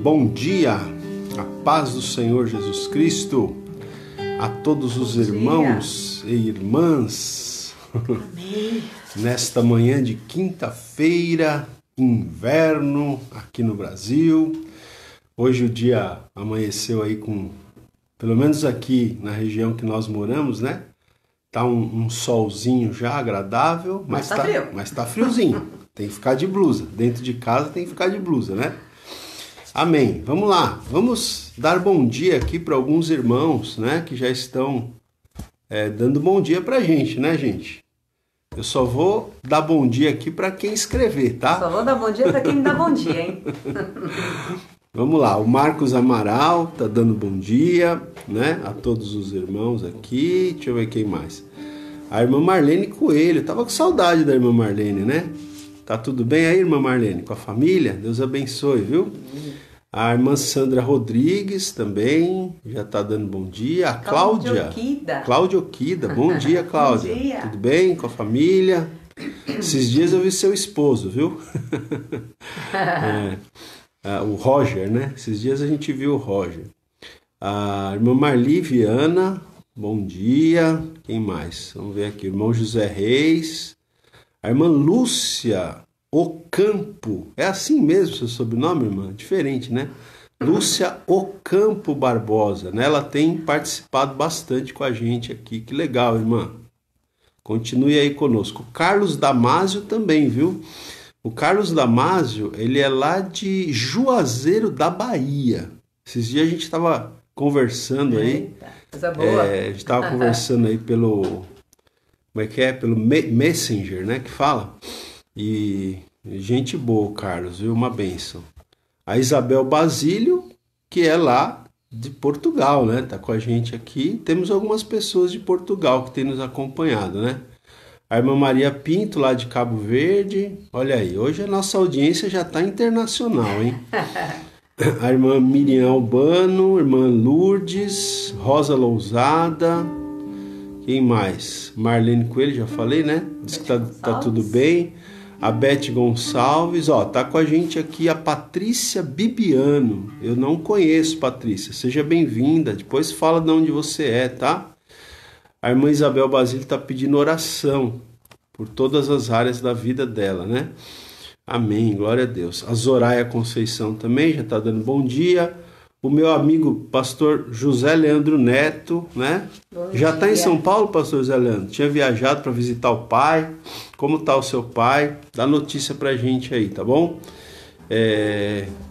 Bom dia, a paz do Senhor Jesus Cristo, a todos os irmãos e irmãs. Amém. Nesta manhã de quinta-feira, inverno aqui no Brasil. Hoje o dia amanheceu aí com, pelo menos aqui na região que nós moramos, né? Tá um solzinho já agradável, mas tá frio. Mas tá friozinho. Tem que ficar de blusa. Dentro de casa tem que ficar de blusa, né? Amém. Vamos lá. Vamos dar bom dia aqui para alguns irmãos, né? Que já estão dando bom dia pra gente, né, gente? Eu só vou dar bom dia aqui para quem escrever, tá? Só vou dar bom dia para quem me dá bom dia, hein? Vamos lá. O Marcos Amaral tá dando bom dia, né? A todos os irmãos aqui. Deixa eu ver quem mais. A irmã Marlene Coelho. Tava com saudade da irmã Marlene, né? Tá tudo bem aí, irmã Marlene? Com a família? Deus abençoe, viu? A irmã Sandra Rodrigues também já tá dando bom dia. A Cláudia. Cláudia Oquida. Bom dia, Cláudia. Bom dia. Tudo bem com a família? Esses dias eu vi seu esposo, viu? O Roger, né? Esses dias a gente viu o Roger. A irmã Marli Viana. Bom dia. Quem mais? Vamos ver aqui. O irmão José Reis. A irmã Lúcia Ocampo. É assim mesmo seu sobrenome, irmã? Diferente, né? Lúcia Ocampo Barbosa, né? Ela tem participado bastante com a gente aqui. Que legal, irmã. Continue aí conosco. O Carlos Damásio também, viu? O Carlos Damásio, ele é lá de Juazeiro da Bahia. Esses dias a gente estava conversando aí. Eita, coisa boa. A gente estava conversando aí pelo... Como é que é? Pelo Messenger, né? Que fala. E gente boa, Carlos, viu? Uma bênção. A Isabel Basílio, que é lá de Portugal, né? Tá com a gente aqui. Temos algumas pessoas de Portugal que têm nos acompanhado, né? A irmã Maria Pinto, lá de Cabo Verde. Olha aí, hoje a nossa audiência já tá internacional, hein? A irmã Miriam Albano, irmã Lourdes, Rosa Lousada. Quem mais? Marlene Coelho, já falei, né? Diz que tá tudo bem. A Beth Gonçalves, ó, tá com a gente aqui a Patrícia Bibiano. Eu não conheço, Patrícia. Seja bem-vinda. Depois fala de onde você é, tá? A irmã Isabel Basílio tá pedindo oração por todas as áreas da vida dela, né? Amém, glória a Deus. A Zoraia Conceição também já tá dando bom dia. O meu amigo pastor José Leandro Neto, né? Já está em São Paulo, pastor José Leandro? Tinha viajado para visitar o pai. Como está o seu pai? Dá notícia para a gente aí, tá bom?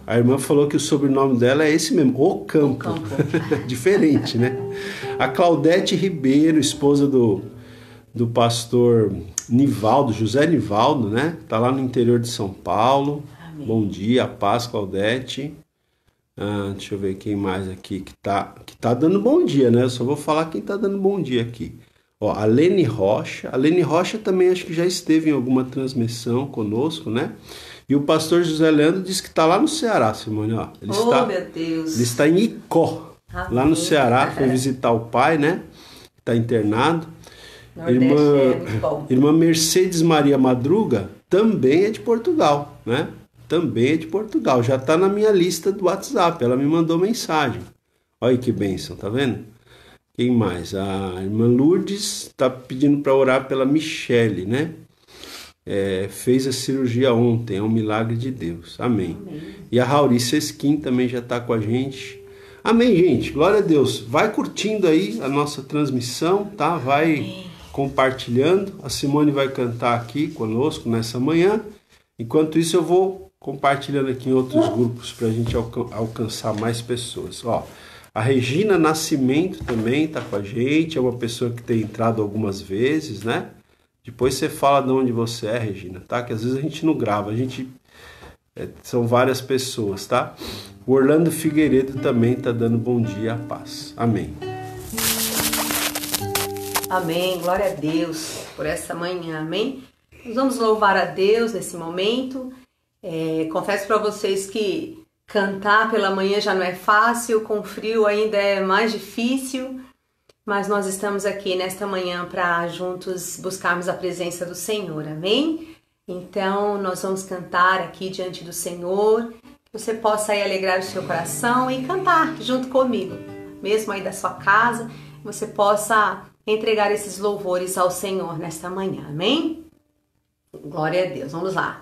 A irmã falou que o sobrenome dela é esse mesmo, Ocampo. Diferente, né? A Claudete Ribeiro, esposa do pastor Nivaldo, José Nivaldo, né? Está lá no interior de São Paulo. Amém. Bom dia, a paz, Claudete. Deixa eu ver quem mais aqui que tá dando bom dia, né? Eu só vou falar quem tá dando bom dia aqui. Ó, a Lene Rocha. A Lene Rocha também acho que já esteve em alguma transmissão conosco, né? E o pastor José Leandro disse que tá lá no Ceará, Simone, ó. Meu Deus. Ele está em Icó, lá no Ceará, foi visitar o pai, né? Tá internado. Irmã Mercedes Maria Madruga também é de Portugal, né? Também é de Portugal, já está na minha lista do WhatsApp, ela me mandou mensagem. Olha que bênção, tá vendo? Quem mais? A irmã Lourdes está pedindo para orar pela Michele, né? Fez a cirurgia ontem, é um milagre de Deus, amém. E a Rauri Sesquim também já está com a gente. Amém, gente, glória a Deus. Vai curtindo aí a nossa transmissão, tá? Vai compartilhando. A Simone vai cantar aqui conosco nessa manhã. Enquanto isso eu vou compartilhando aqui em outros grupos para a gente alcançar mais pessoas. Ó, a Regina Nascimento também está com a gente, é uma pessoa que tem entrado algumas vezes, né? Depois você fala de onde você é, Regina, tá? Que às vezes a gente não grava, são várias pessoas, tá? O Orlando Figueiredo também está dando bom dia, a paz. Amém. Amém, glória a Deus por essa manhã, amém? Nós vamos louvar a Deus nesse momento. Confesso para vocês que cantar pela manhã já não é fácil, com frio ainda é mais difícil, mas nós estamos aqui nesta manhã para juntos buscarmos a presença do Senhor, amém? Então nós vamos cantar aqui diante do Senhor, você possa aí alegrar o seu coração e cantar junto comigo, mesmo aí da sua casa, você possa entregar esses louvores ao Senhor nesta manhã, amém? Glória a Deus, vamos lá.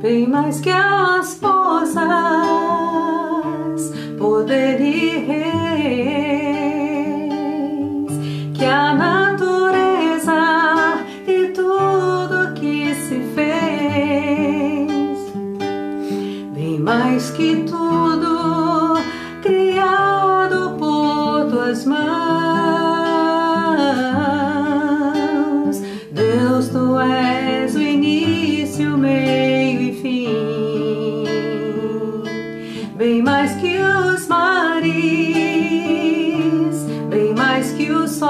Bem mais que as forças, poder e reis, que a natureza e tudo que se fez, bem mais que tudo criado por tuas mãos, Deus, tu és o início, meio e fim, bem mais que os mares, bem mais que o sol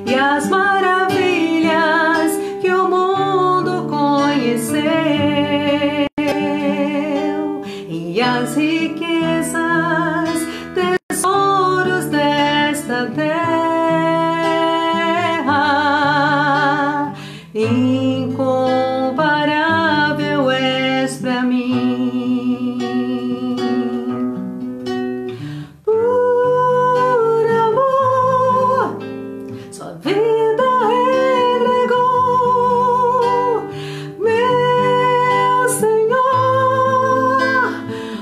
e as maravilhas que o mundo conheceu, e as riquezas, tesouros desta terra, incomparável és pra mim. Por amor, sua vida entregou, meu Senhor.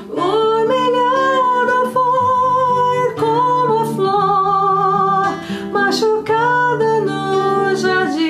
Humilhado foi como flor machucada no jardim,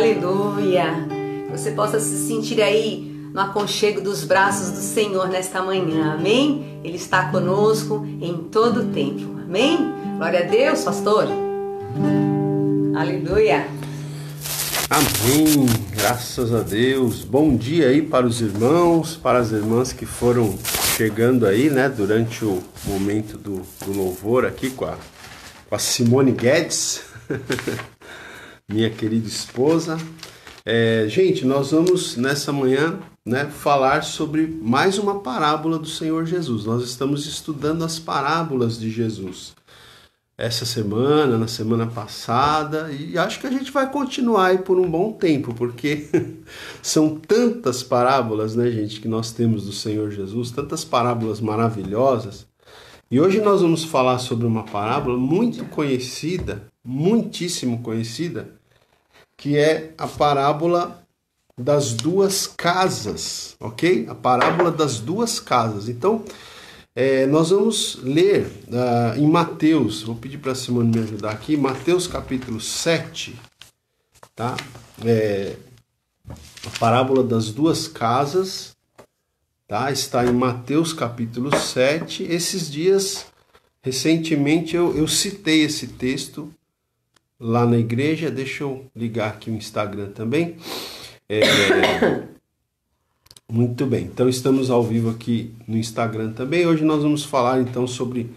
Aleluia. Você possa se sentir aí no aconchego dos braços do Senhor nesta manhã, amém? Ele está conosco em todo o tempo, amém? Glória a Deus, pastor. Aleluia. Amém, graças a Deus. Bom dia aí para os irmãos, para as irmãs que foram chegando aí, né, durante o momento do louvor aqui com a Simone Guedes, minha querida esposa. Gente, nós vamos nessa manhã, né, falar sobre mais uma parábola do Senhor Jesus. Nós estamos estudando as parábolas de Jesus essa semana, na semana passada, e acho que a gente vai continuar aí por um bom tempo, porque são tantas parábolas, né, gente, que nós temos do Senhor Jesus, tantas parábolas maravilhosas. E hoje nós vamos falar sobre uma parábola muito conhecida, muitíssimo conhecida, que é a parábola das duas casas, ok? A parábola das duas casas. Então, nós vamos ler em Mateus, vou pedir para a Simone me ajudar aqui, Mateus capítulo 7, tá? A parábola das duas casas, tá? Está em Mateus capítulo 7. Esses dias, recentemente, eu citei esse texto lá na igreja. Deixa eu ligar aqui o Instagram também. Muito bem, então estamos ao vivo aqui no Instagram também. Hoje nós vamos falar então sobre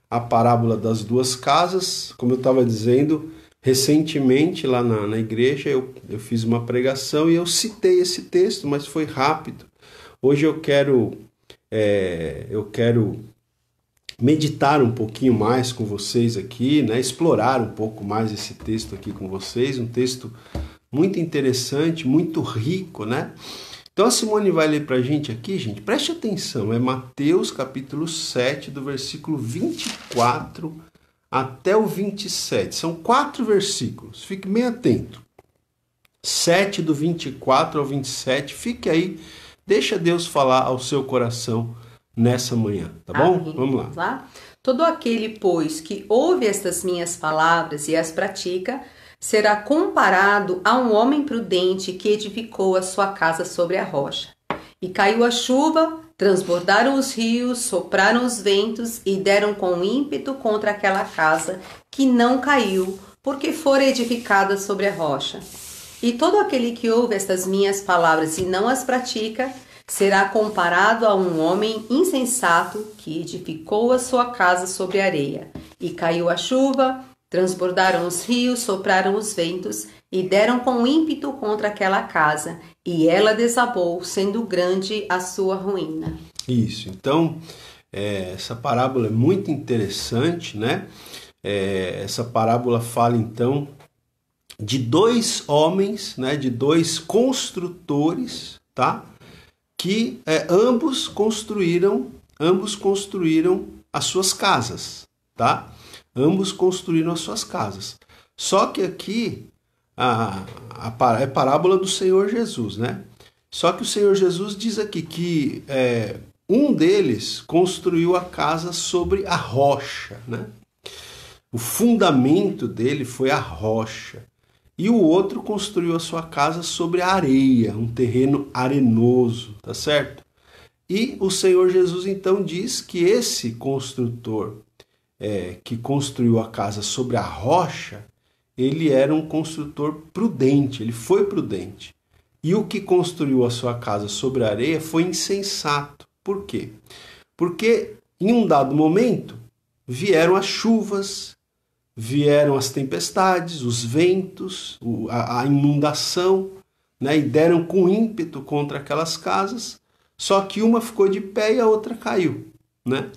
a parábola das duas casas. Como eu estava dizendo, recentemente lá na igreja eu fiz uma pregação e eu citei esse texto, mas foi rápido. Hoje eu quero meditar um pouquinho mais com vocês aqui, né? Explorar um pouco mais esse texto aqui com vocês, um texto muito interessante, muito rico, né? Então a Simone vai ler para a gente aqui, gente, preste atenção, é Mateus capítulo 7, do versículo 24 até o 27, são 4 versículos, fique bem atento, 7 do 24 ao 27, fique aí, deixa Deus falar ao seu coração nessa manhã, tá bom? Amém. Vamos lá. Todo aquele, pois, que ouve estas minhas palavras e as pratica, será comparado a um homem prudente que edificou a sua casa sobre a rocha. E caiu a chuva, transbordaram os rios, sopraram os ventos e deram com ímpeto contra aquela casa, que não caiu, porque fora edificada sobre a rocha. E todo aquele que ouve estas minhas palavras e não as pratica, será comparado a um homem insensato que edificou a sua casa sobre a areia. E caiu a chuva, transbordaram os rios, sopraram os ventos e deram com ímpeto contra aquela casa, e ela desabou, sendo grande a sua ruína. Isso, então, essa parábola é muito interessante, né? Essa parábola fala, então, de 2 homens, né? De 2 construtores, tá? Que ambos construíram as suas casas, tá? Ambos construíram as suas casas. Só que aqui é parábola do Senhor Jesus, né? Só que o Senhor Jesus diz aqui que um deles construiu a casa sobre a rocha, né? O fundamento dele foi a rocha. E o outro construiu a sua casa sobre a areia, um terreno arenoso, tá certo? E o Senhor Jesus então diz que esse construtor que construiu a casa sobre a rocha, ele era um construtor prudente, ele foi prudente. E o que construiu a sua casa sobre a areia foi insensato. Por quê? Porque em um dado momento vieram as chuvas, vieram as tempestades, os ventos, a inundação, né? E deram com ímpeto contra aquelas casas, só que uma ficou de pé e a outra caiu, né?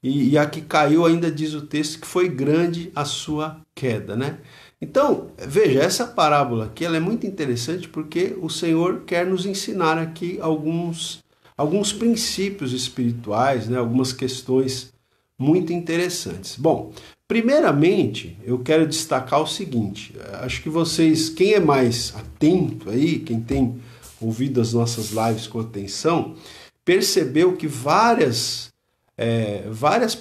E a que caiu ainda diz o texto que foi grande a sua queda, né? Então, veja, essa parábola aqui ela é muito interessante porque o Senhor quer nos ensinar aqui alguns princípios espirituais, né? Algumas questões muito interessantes. Bom, primeiramente, eu quero destacar o seguinte, acho que vocês, quem é mais atento aí, quem tem ouvido as nossas lives com atenção, percebeu que várias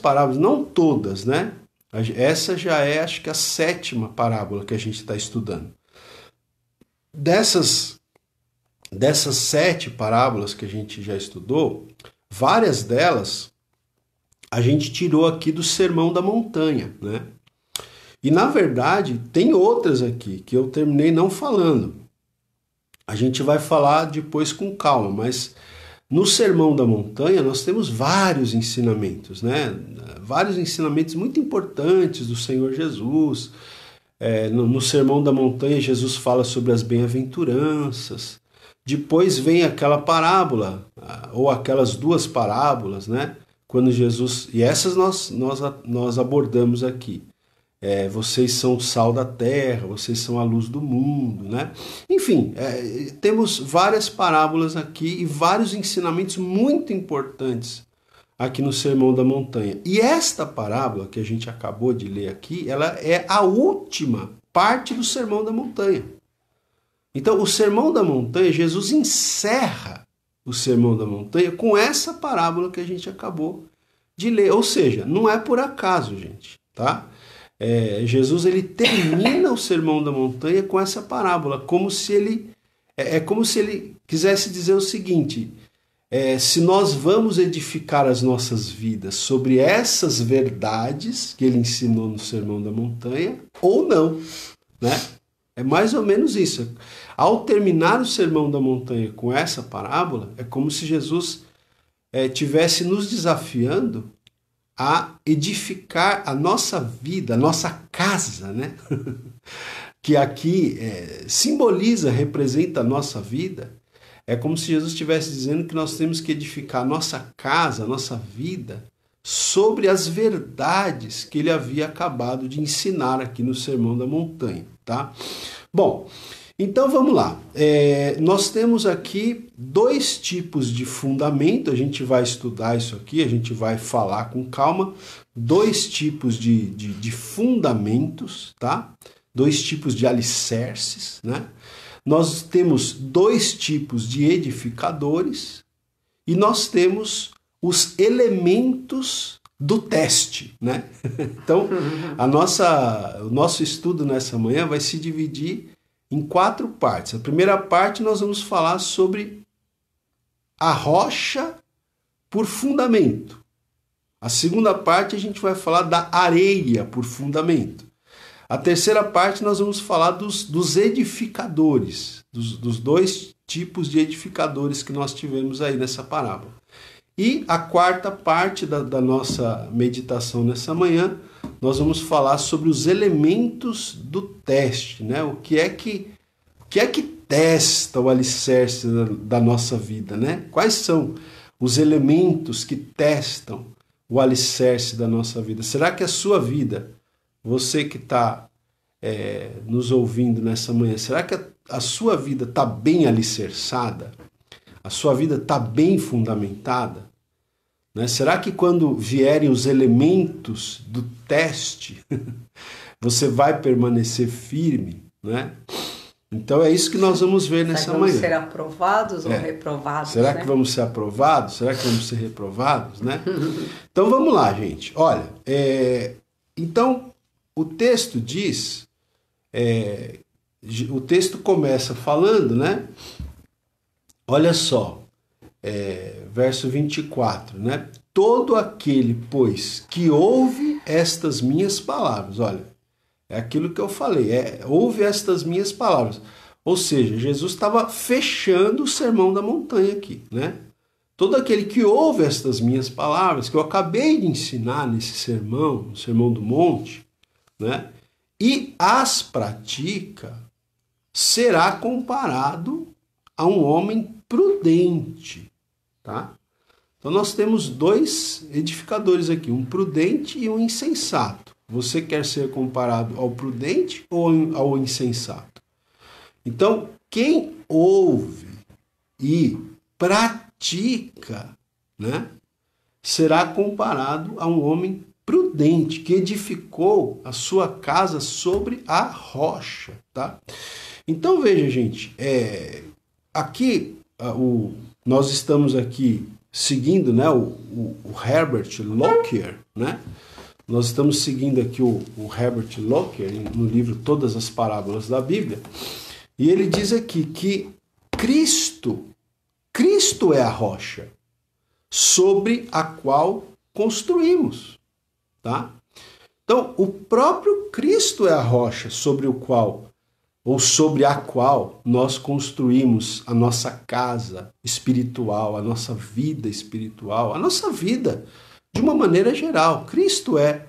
parábolas, não todas, né? Essa já é, acho que a 7ª parábola que a gente está estudando. dessas 7 parábolas que a gente já estudou, várias delas a gente tirou aqui do Sermão da Montanha, né? E na verdade tem outras aqui que eu terminei não falando. A gente vai falar depois com calma, mas no Sermão da Montanha nós temos vários ensinamentos, né? Vários ensinamentos muito importantes do Senhor Jesus. No Sermão da Montanha Jesus fala sobre as bem-aventuranças. Depois vem aquela parábola, ou aquelas 2 parábolas, né? Quando Jesus... E essas nós abordamos aqui. Vocês são o sal da terra, vocês são a luz do mundo, né? Enfim, temos várias parábolas aqui e vários ensinamentos muito importantes aqui no Sermão da Montanha. E esta parábola que a gente acabou de ler aqui, ela é a última parte do Sermão da Montanha. Então, o Sermão da Montanha, Jesus encerra o Sermão da Montanha com essa parábola que a gente acabou de ler. Ou seja, não é por acaso, gente, tá? Jesus ele termina o Sermão da Montanha com essa parábola, como se ele quisesse dizer o seguinte: se nós vamos edificar as nossas vidas sobre essas verdades que ele ensinou no Sermão da Montanha ou não, né? É mais ou menos isso. Ao terminar o Sermão da Montanha com essa parábola, é como se Jesus estivesse nos desafiando a edificar a nossa vida, a nossa casa, né? Que aqui simboliza, representa a nossa vida. É como se Jesus estivesse dizendo que nós temos que edificar a nossa casa, a nossa vida, sobre as verdades que ele havia acabado de ensinar aqui no Sermão da Montanha, tá? Bom, então vamos lá. Nós temos aqui 2 tipos de fundamento, a gente vai estudar isso aqui, a gente vai falar com calma. 2 tipos de fundamentos, tá? 2 tipos de alicerces, né? Nós temos 2 tipos de edificadores e nós temos os elementos do teste, né? Então, o nosso estudo nessa manhã vai se dividir em 4 partes. A primeira parte nós vamos falar sobre a rocha por fundamento. A segunda parte a gente vai falar da areia por fundamento. A terceira parte nós vamos falar dos edificadores, dos 2 tipos de edificadores que nós tivemos aí nessa parábola. E a quarta parte da nossa meditação nessa manhã, nós vamos falar sobre os elementos do teste, né? O que é que testa o alicerce da nossa vida, né? Quais são os elementos que testam o alicerce da nossa vida? Será que a sua vida, você que está nos ouvindo nessa manhã, será que a sua vida está bem alicerçada? A sua vida está bem fundamentada? Né? Será que quando vierem os elementos do teste, você vai permanecer firme? Né? Então é isso que nós vamos ver nessa manhã. Vamos ser aprovados ou reprovados? Será que vamos ser aprovados? Será que vamos ser reprovados? Né? Então vamos lá, gente. Olha, então o texto diz, o texto começa falando, né? Olha só, verso 24, né? Todo aquele, pois, que ouve estas minhas palavras, olha, é aquilo que eu falei, ouve estas minhas palavras. Ou seja, Jesus estava fechando o Sermão da Montanha aqui, né? Todo aquele que ouve estas minhas palavras, que eu acabei de ensinar nesse sermão, no Sermão do Monte, né? E as pratica, será comparado a um homem prudente, tá? Então nós temos 2 edificadores aqui, um prudente e um insensato. Você quer ser comparado ao prudente ou ao insensato? Então, quem ouve e pratica, né, será comparado a um homem prudente, que edificou a sua casa sobre a rocha, tá? Então veja, gente, aqui nós estamos aqui seguindo, né, o Herbert Lockyer, né? Nós estamos seguindo aqui o Herbert Lockyer no livro Todas as Parábolas da Bíblia. E ele diz aqui que Cristo é a rocha sobre a qual construímos, tá? Então, o próprio Cristo é a rocha sobre o qual, ou sobre a qual nós construímos a nossa casa espiritual, a nossa vida espiritual, a nossa vida de uma maneira geral. Cristo é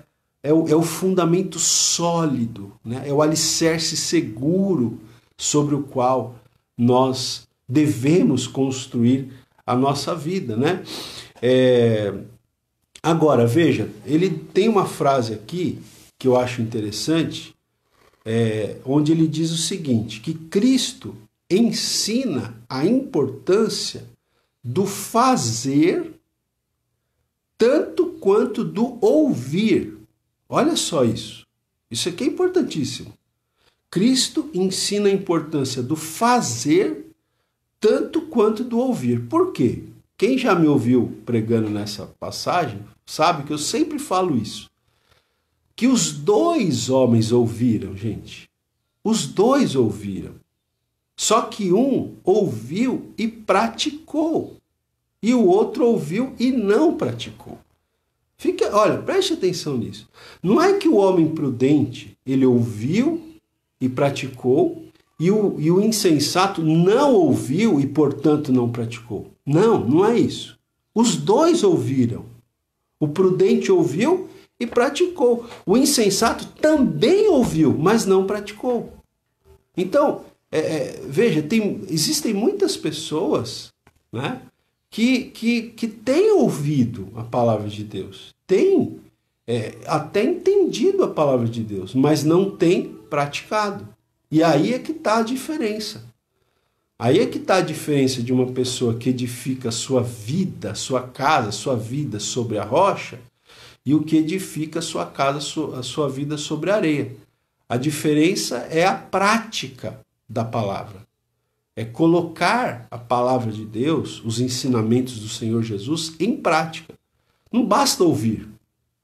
o fundamento sólido, né? É o alicerce seguro sobre o qual nós devemos construir a nossa vida, né? Agora, veja, ele tem uma frase aqui que eu acho interessante, onde ele diz o seguinte, que Cristo ensina a importância do fazer tanto quanto do ouvir. Olha só isso. Isso aqui é importantíssimo. Cristo ensina a importância do fazer tanto quanto do ouvir. Por quê? Quem já me ouviu pregando nessa passagem sabe que eu sempre falo isso. Que os dois homens ouviram, gente. Os dois ouviram. Só que um ouviu e praticou. E o outro ouviu e não praticou. Olha, preste atenção nisso. Não é que o homem prudente, ele ouviu e praticou, e o insensato não ouviu e, portanto, não praticou. Não é isso. Os dois ouviram. O prudente ouviu e praticou. O insensato também ouviu, mas não praticou. Então, veja, existem muitas pessoas, né, que têm ouvido a palavra de Deus, têm até entendido a palavra de Deus, mas não têm praticado. E aí é que está a diferença. Aí é que está a diferença de uma pessoa que edifica a sua vida, a sua casa, a sua vida sobre a rocha, e o que edifica a sua casa, a sua vida sobre a areia. A diferença é a prática da palavra. É colocar a palavra de Deus, os ensinamentos do Senhor Jesus, em prática. Não basta ouvir.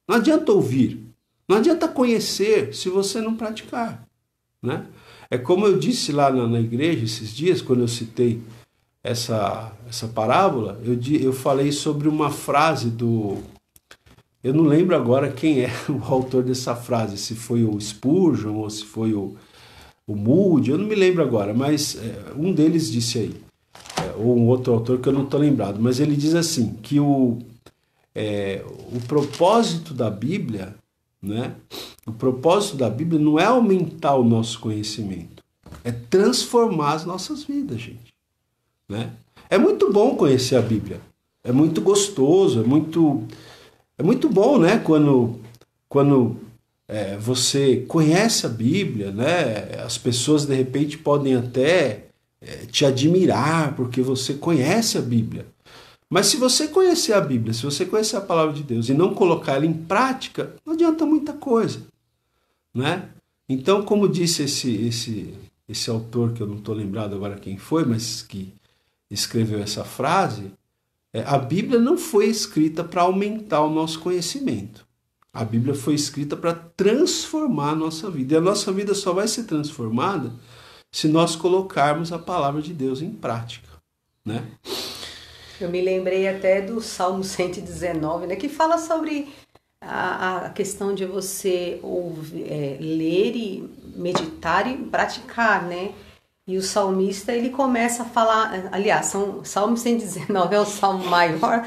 Não adianta ouvir. Não adianta conhecer se você não praticar, né? É como eu disse lá na igreja esses dias, quando eu citei essa parábola, eu falei sobre uma frase do... Eu não lembro agora quem é o autor dessa frase, se foi o Spurgeon ou se foi o Moody, eu não me lembro agora, mas um deles disse aí, ou um outro autor que eu não estou lembrado, mas ele diz assim, que o propósito da Bíblia, né? O propósito da Bíblia não é aumentar o nosso conhecimento, é transformar as nossas vidas, gente, né? É muito bom conhecer a Bíblia, é muito gostoso, é muito bom, né? Quando você conhece a Bíblia, né? As pessoas de repente podem até te admirar porque você conhece a Bíblia. Mas se você conhecer a Bíblia, se você conhecer a palavra de Deus e não colocar ela em prática, não adianta muita coisa, né? Então, como disse esse autor, que eu não estou lembrado agora quem foi, mas que escreveu essa frase, a Bíblia não foi escrita para aumentar o nosso conhecimento. A Bíblia foi escrita para transformar a nossa vida. E a nossa vida só vai ser transformada se nós colocarmos a palavra de Deus em prática, né? Eu me lembrei até do Salmo 119, né, que fala sobre a questão de você ler e meditar e praticar, né? E o salmista, ele começa a falar, aliás, Salmo 119 é o salmo maior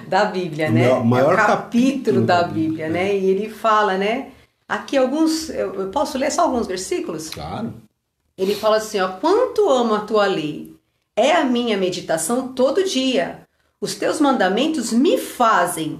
da Bíblia, né? O maior capítulo da Bíblia, né? E ele fala, né? Aqui alguns, eu posso ler só alguns versículos? Claro. Ele fala assim, ó, quanto amo a tua lei, é a minha meditação todo dia. Os teus mandamentos me fazem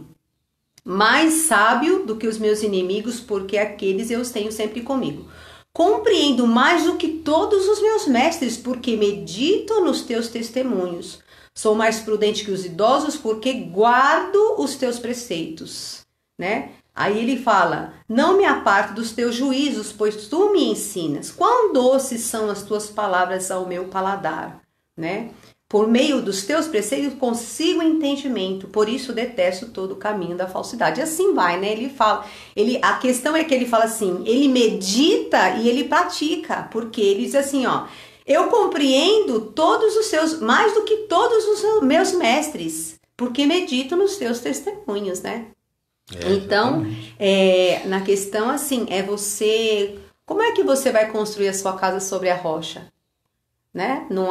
mais sábio do que os meus inimigos, porque aqueles eu os tenho sempre comigo. Compreendo mais do que todos os meus mestres, porque medito nos teus testemunhos. Sou mais prudente que os idosos, porque guardo os teus preceitos, né? Aí ele fala, não me aparto dos teus juízos, pois tu me ensinas. Quão doces são as tuas palavras ao meu paladar, né? Por meio dos teus preceitos consigo entendimento, por isso detesto todo o caminho da falsidade. E assim vai, né? Ele fala, a questão é que ele fala assim, ele medita e ele pratica, porque ele diz assim, ó, Eu compreendo todos os seus, mais do que todos os meus mestres, porque medito nos teus testemunhos, né? Então, na questão assim, é você... Como é que você vai construir a sua casa sobre a rocha? Né? Não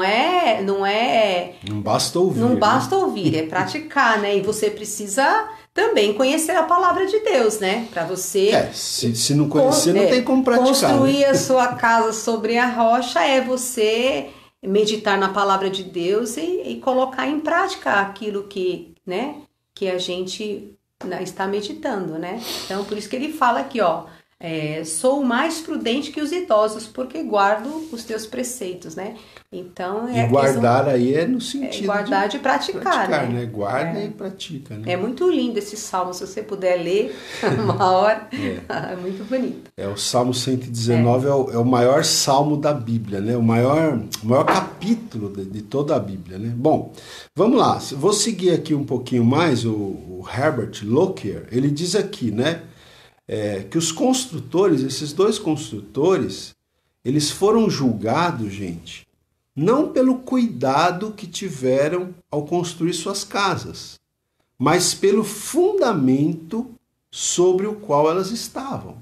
basta ouvir. Não basta ouvir, é praticar, né? E você precisa também conhecer a palavra de Deus, né? Para você... se não conhecer, não tem como praticar. Construir, né? a sua casa sobre a rocha é você meditar na palavra de Deus e colocar em prática aquilo que, né, que a gente está meditando, né? Então, por isso que ele fala aqui, ó, sou mais prudente que os idosos, porque guardo os teus preceitos, né? Então, e guardar aí é no sentido guardar de praticar, né? Guarda e pratica, né? É muito lindo esse salmo, se você puder ler uma hora, é muito bonito. O Salmo 119 é o maior salmo da Bíblia, né? O maior capítulo de toda a Bíblia, né? Bom, vamos lá, vou seguir aqui um pouquinho mais, o Herbert Lockyer, ele diz aqui, né? Que os construtores, esses dois construtores, eles foram julgados, gente, não pelo cuidado que tiveram ao construir suas casas, mas pelo fundamento sobre o qual elas estavam.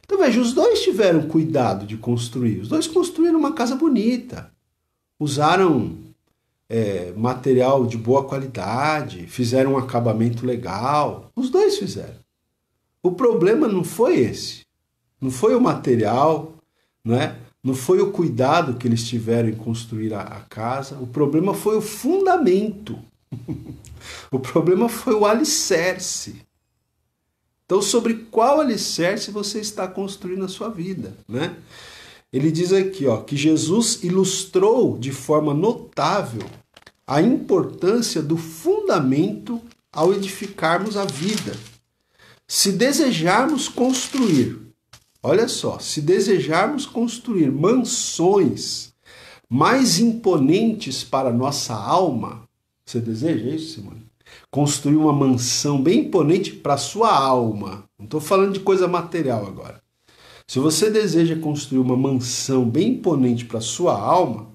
Então veja, os dois tiveram cuidado de construir, os dois construíram uma casa bonita, usaram material de boa qualidade, fizeram um acabamento legal, os dois fizeram. O problema não foi esse, não foi o material, né? Não foi o cuidado que eles tiveram em construir a casa, o problema foi o fundamento, o problema foi o alicerce. Então, sobre qual alicerce você está construindo a sua vida, né? Ele diz aqui, ó, que Jesus ilustrou de forma notável a importância do fundamento ao edificarmos a vida. Se desejarmos construir, olha só, se desejarmos construir mansões mais imponentes para a nossa alma, você deseja isso, Simone? Construir uma mansão bem imponente para a sua alma. Não estou falando de coisa material agora. Se você deseja construir uma mansão bem imponente para a sua alma,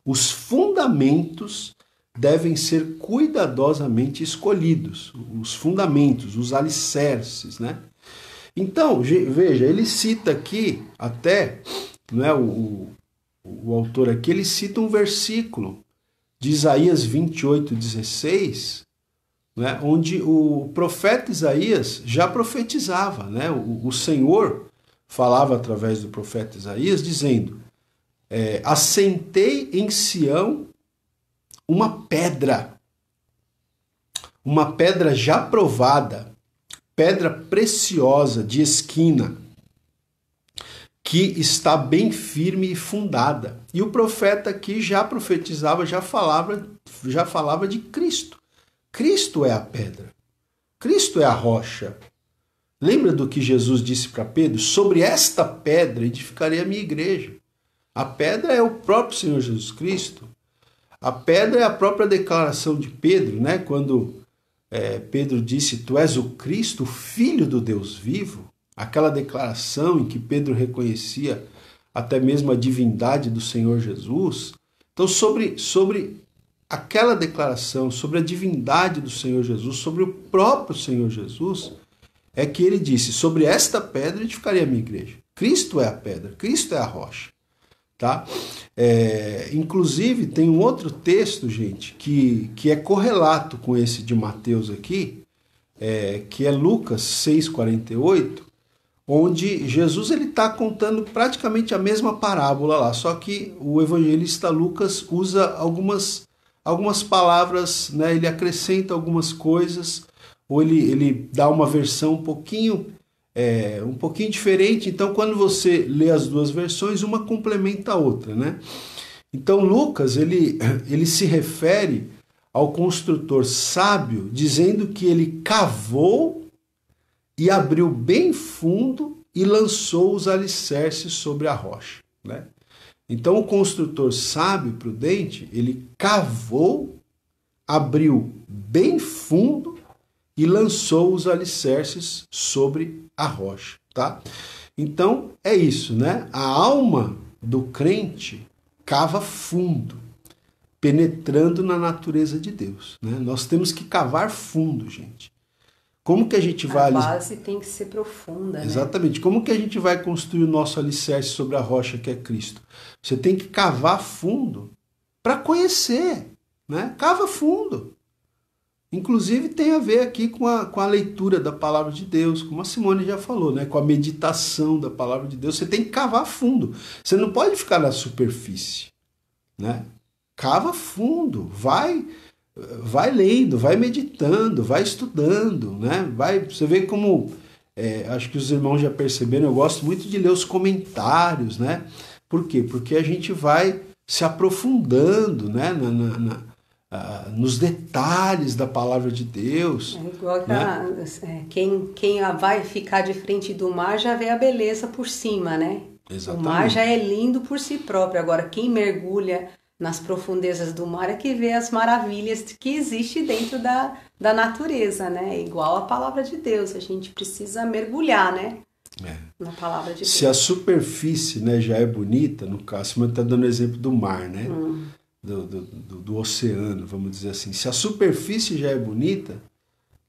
os fundamentos devem ser cuidadosamente escolhidos. Os fundamentos, os alicerces, né? Então, veja, ele cita aqui até, né, o autor aqui, ele cita um versículo de Isaías 28:16, né, onde o profeta Isaías já profetizava, né? O Senhor falava através do profeta Isaías, dizendo, assentei em Sião uma pedra já provada, pedra preciosa de esquina, que está bem firme e fundada. E o profeta aqui já profetizava, já falava de Cristo. Cristo é a pedra. Cristo é a rocha. Lembra do que Jesus disse para Pedro? Sobre esta pedra edificarei a minha igreja. A pedra é o próprio Senhor Jesus Cristo. A pedra é a própria declaração de Pedro, né? Quando Pedro disse, tu és o Cristo, o Filho do Deus vivo. Aquela declaração em que Pedro reconhecia até mesmo a divindade do Senhor Jesus. Então, sobre aquela declaração, sobre a divindade do Senhor Jesus, sobre o próprio Senhor Jesus, é que ele disse, sobre esta pedra edificarei a minha igreja. Cristo é a pedra, Cristo é a rocha. Tá? Inclusive, tem um outro texto, gente, que é correlato com esse de Mateus aqui, que é Lucas 6,48, onde Jesus está contando praticamente a mesma parábola lá, só que o evangelista Lucas usa algumas palavras, né? Ele acrescenta algumas coisas, ou ele dá uma versão um pouquinho diferente. Então, quando você lê as duas versões, uma complementa a outra, né? Então, Lucas, ele se refere ao construtor sábio, dizendo que ele cavou e abriu bem fundo e lançou os alicerces sobre a rocha, né? Então, o construtor sábio, prudente, ele cavou, abriu bem fundo e lançou os alicerces sobre a rocha, tá? Então, é isso, né? A alma do crente, cava fundo, penetrando na natureza de Deus, né? Nós temos que cavar fundo, gente. Como que a gente vai... A base tem que ser profunda, né? Exatamente. Como que a gente vai construir o nosso alicerce sobre a rocha que é Cristo? Você tem que cavar fundo para conhecer, né? Cava fundo. Inclusive tem a ver aqui com a leitura da palavra de Deus, como a Simone já falou, né? Com a meditação da palavra de Deus. Você tem que cavar fundo. Você não pode ficar na superfície, né? Cava fundo, vai lendo, vai meditando, vai estudando, né? Você vê como, acho que os irmãos já perceberam, eu gosto muito de ler os comentários, né? Por quê? Porque a gente vai se aprofundando, né? Nos detalhes da palavra de Deus. É igual quem vai ficar de frente do mar já vê a beleza por cima, né? Exatamente. O mar já é lindo por si próprio. Agora, quem mergulha nas profundezas do mar é que vê as maravilhas que existem dentro da natureza, né? Igual a palavra de Deus. A gente precisa mergulhar, né? Na palavra de Deus. Se a superfície, né, já é bonita, no caso, você está dando exemplo do mar, né? Do oceano, vamos dizer assim. Se a superfície já é bonita,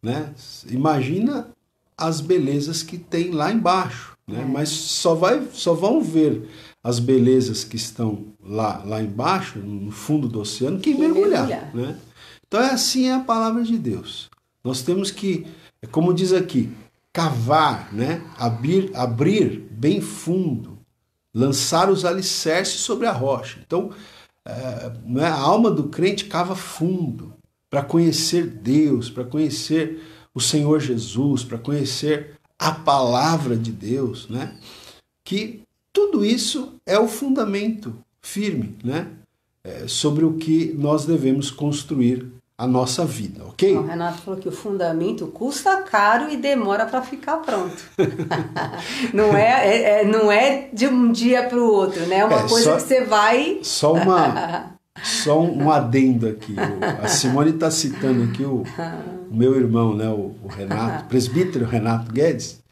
né? Imagina as belezas que tem lá embaixo, né? Mas só vão ver as belezas que estão lá embaixo, no fundo do oceano, quem mergulhar. Né? Então assim é a palavra de Deus. Nós temos que, como diz aqui, cavar, né? Abrir bem fundo, lançar os alicerces sobre a rocha. Então, a alma do crente cava fundo para conhecer Deus, para conhecer o Senhor Jesus, para conhecer a palavra de Deus, né? Que tudo isso é o fundamento firme, né? Sobre o que nós devemos construir a nossa vida, ok? O Renato falou que o fundamento custa caro e demora para ficar pronto. Não é de um dia para o outro, né? É uma coisa que você vai... Só um adendo aqui. A Simone está citando aqui o meu irmão, né? O Renato, presbítero Renato Guedes.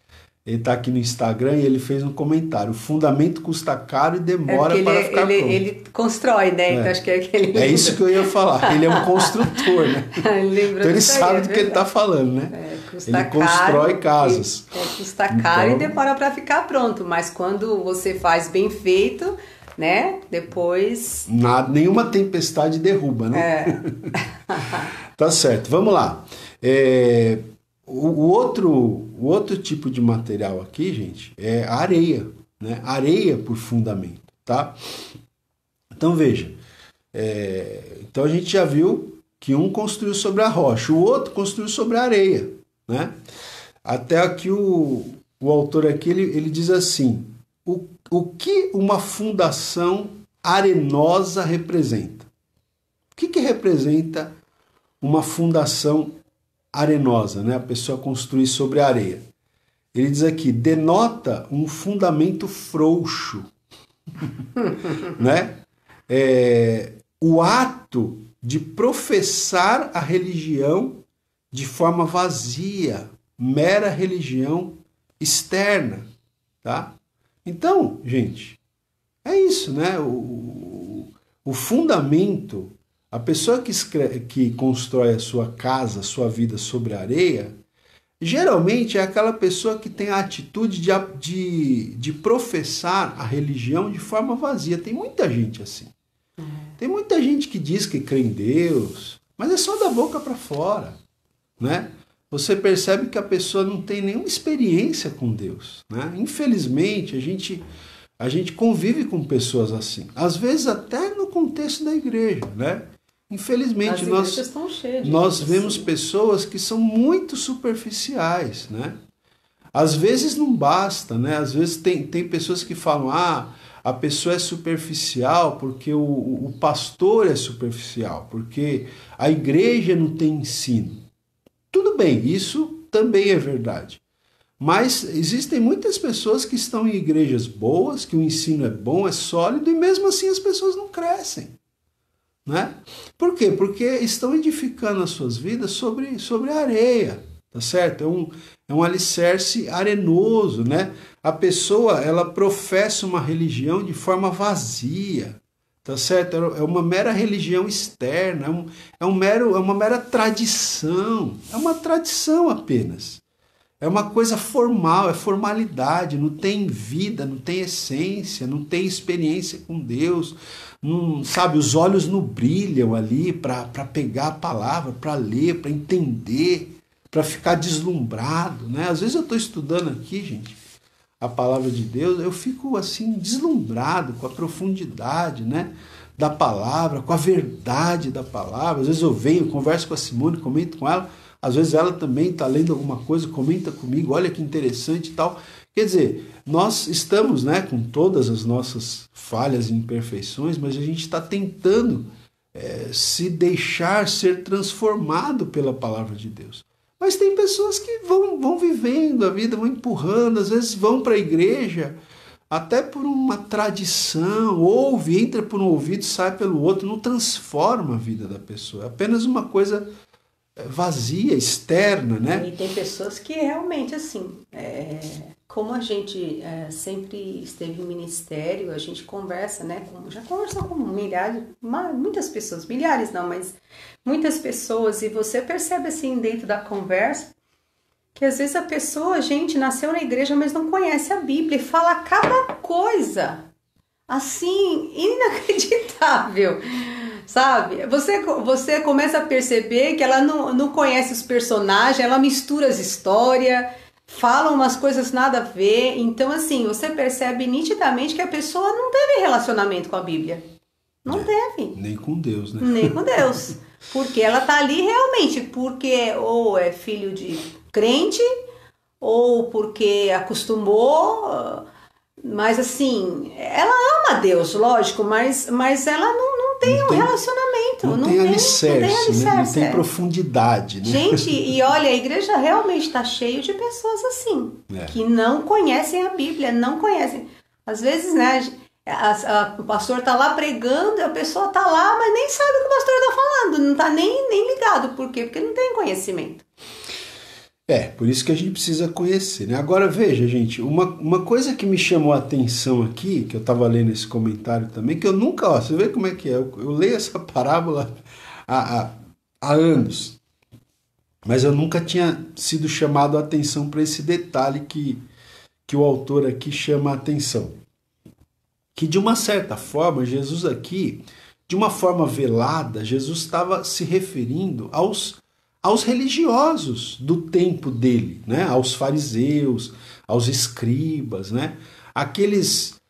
Ele está aqui no Instagram e ele fez um comentário. O fundamento custa caro e demora para ficar pronto. Ele constrói, né? Então acho que é aquele... É isso que eu ia falar. Ele é um construtor, né? Então ele sabe do que ele está falando, né? Ele constrói casas. Custa caro e demora para ficar pronto. Mas quando você faz bem feito, né? Depois... Nenhuma tempestade derruba, né? Tá certo. Vamos lá. O outro tipo de material aqui, gente, é a areia, né? Areia por fundamento, tá? Então, veja, então a gente já viu que um construiu sobre a rocha, o outro construiu sobre a areia, né? Até aqui o autor aqui, ele diz assim, o que uma fundação arenosa representa? O que representa uma fundação arenosa, né? A pessoa construir sobre a areia. Ele diz aqui, denota um fundamento frouxo, né? O ato de professar a religião de forma vazia, mera religião externa, tá? Então, gente, é isso, né? O fundamento, a pessoa que constrói a sua casa, a sua vida sobre a areia, geralmente é aquela pessoa que tem a atitude de professar a religião de forma vazia. Tem muita gente assim. Tem muita gente que diz que crê em Deus, mas é só da boca para fora, né? Você percebe que a pessoa não tem nenhuma experiência com Deus, né? Infelizmente, a gente convive com pessoas assim. Às vezes até no contexto da igreja, né? Infelizmente, nós vemos pessoas que são muito superficiais, né? Às vezes não basta, né? Às vezes tem pessoas que falam, a pessoa é superficial porque o pastor é superficial, porque a igreja não tem ensino. Tudo bem, isso também é verdade. Mas existem muitas pessoas que estão em igrejas boas, que o ensino é bom, é sólido, e mesmo assim as pessoas não crescem. Né? Por quê? Porque estão edificando as suas vidas sobre a areia, tá certo? É um alicerce arenoso, né? A pessoa, ela professa uma religião de forma vazia, tá certo? É uma mera religião externa, é uma mera tradição, é uma tradição apenas. É uma coisa formal, é formalidade, não tem vida, não tem essência, não tem experiência com Deus, não, sabe, os olhos não brilham ali para pegar a palavra, para ler, para entender, para ficar deslumbrado, né? Às vezes eu estou estudando aqui, gente, a palavra de Deus, eu fico assim deslumbrado com a profundidade, né, da palavra, com a verdade da palavra. Às vezes eu venho, converso com a Simone, comento com ela, às vezes ela também está lendo alguma coisa, comenta comigo, olha que interessante e tal. Quer dizer, nós estamos, né, com todas as nossas falhas e imperfeições, mas a gente está tentando se deixar ser transformado pela palavra de Deus. Mas tem pessoas que vão vivendo a vida, vão empurrando, às vezes vão para a igreja até por uma tradição, ouve, entra por um ouvido, sai pelo outro, não transforma a vida da pessoa. É apenas uma coisa vazia, externa, né? E tem pessoas que realmente, assim, como a gente sempre esteve em ministério, a gente conversa, né? Já conversou com muitas pessoas, milhares não, mas muitas pessoas, e você percebe, assim, dentro da conversa, que às vezes a pessoa, gente, nasceu na igreja, mas não conhece a Bíblia e fala cada coisa, assim, inacreditável. Sabe? Você começa a perceber que ela não conhece os personagens, ela mistura as histórias, fala umas coisas nada a ver. Então, assim, você percebe nitidamente que a pessoa não teve relacionamento com a Bíblia. Não teve. Nem com Deus, né? Nem com Deus. Porque ela tá ali realmente, porque ou é filho de crente, ou porque acostumou. Mas, assim, ela ama Deus, lógico, mas ela não tem um relacionamento. Não tem alicerce, né? Não tem profundidade. Né? Gente, e olha, a igreja realmente está cheia de pessoas assim, que não conhecem a Bíblia, não conhecem. Às vezes, né, o pastor está lá pregando, e a pessoa está lá, mas nem sabe o que o pastor está falando, não está nem ligado. Por quê? Porque não tem conhecimento. Por isso que a gente precisa conhecer, né? Agora, veja, gente, uma coisa que me chamou a atenção aqui, que eu estava lendo esse comentário também, que eu nunca, você vê como é que é, eu leio essa parábola há anos, mas eu nunca tinha sido chamado a atenção para esse detalhe que o autor aqui chama a atenção. Que, de uma certa forma, Jesus aqui, de uma forma velada, Jesus estava se referindo aos religiosos do tempo dele, né? Aos fariseus, aos escribas, né? Aqueles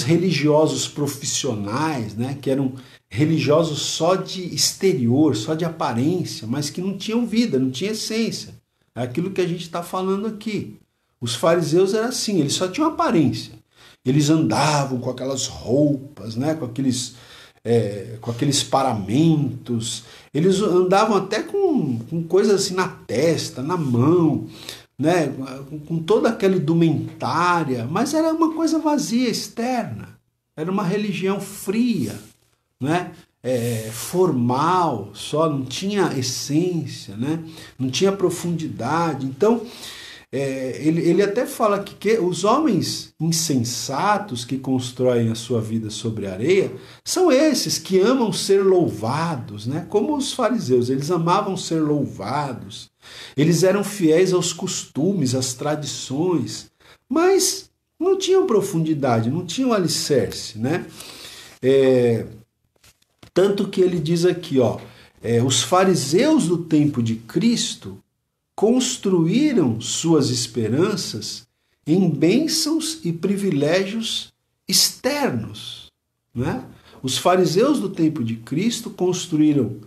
religiosos profissionais, né? Que eram religiosos só de exterior, só de aparência, mas que não tinham vida, não tinham essência. É aquilo que a gente está falando aqui. Os fariseus eram assim, eles só tinham aparência. Eles andavam com aquelas roupas, né? Com aqueles paramentos, eles andavam até com coisas assim na testa, na mão, né? Com toda aquela indumentária, mas era uma coisa vazia, externa, era uma religião fria, né? Formal, só não tinha essência, né? Não tinha profundidade. Então, ele até fala que os homens insensatos que constroem a sua vida sobre a areia são esses que amam ser louvados, né? Como os fariseus, eles amavam ser louvados, eles eram fiéis aos costumes, às tradições, mas não tinham profundidade, não tinham alicerce, né? Tanto que ele diz aqui, os fariseus do tempo de Cristo construíram suas esperanças em bênçãos e privilégios externos, né? Os fariseus do tempo de Cristo construíram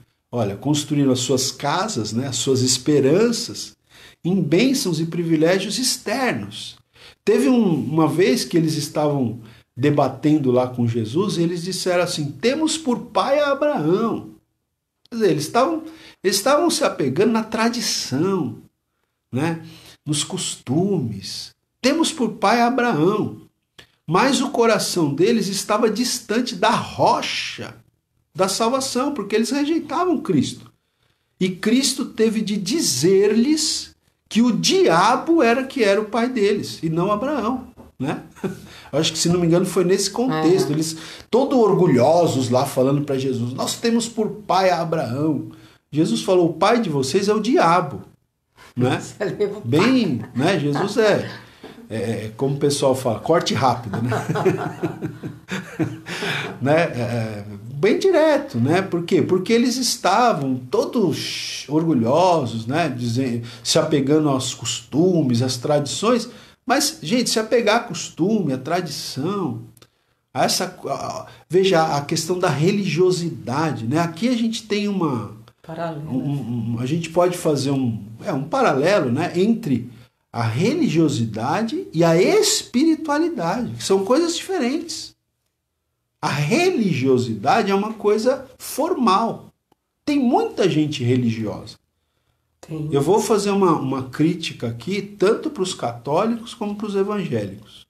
as suas casas, né, as suas esperanças em bênçãos e privilégios externos. Teve uma vez que eles estavam debatendo lá com Jesus e eles disseram assim: temos por pai a Abraão. Quer dizer, eles estavam se apegando na tradição, né? Nos costumes. Temos por pai Abraão. Mas o coração deles estava distante da rocha da salvação, porque eles rejeitavam Cristo. E Cristo teve de dizer-lhes que o diabo era que era o pai deles, e não Abraão. né? Eu acho que, se não me engano, foi nesse contexto. Eles, todos orgulhosos lá, falando para Jesus, nós temos por pai a Abraão. Jesus falou, o pai de vocês é o diabo, né? Bem, né? Jesus como o pessoal fala, corte rápido, né? Bem direto, né? Por quê? Porque eles estavam todos orgulhosos, né? Se apegando aos costumes, às tradições. Mas, gente, se apegar a costume, a tradição, veja a questão da religiosidade, né? Aqui a gente tem a gente pode fazer um paralelo, né? Entre a religiosidade e a espiritualidade, que são coisas diferentes. A religiosidade é uma coisa formal. Tem muita gente religiosa. Tem. Eu vou fazer uma crítica aqui, tanto para os católicos como para os evangélicos.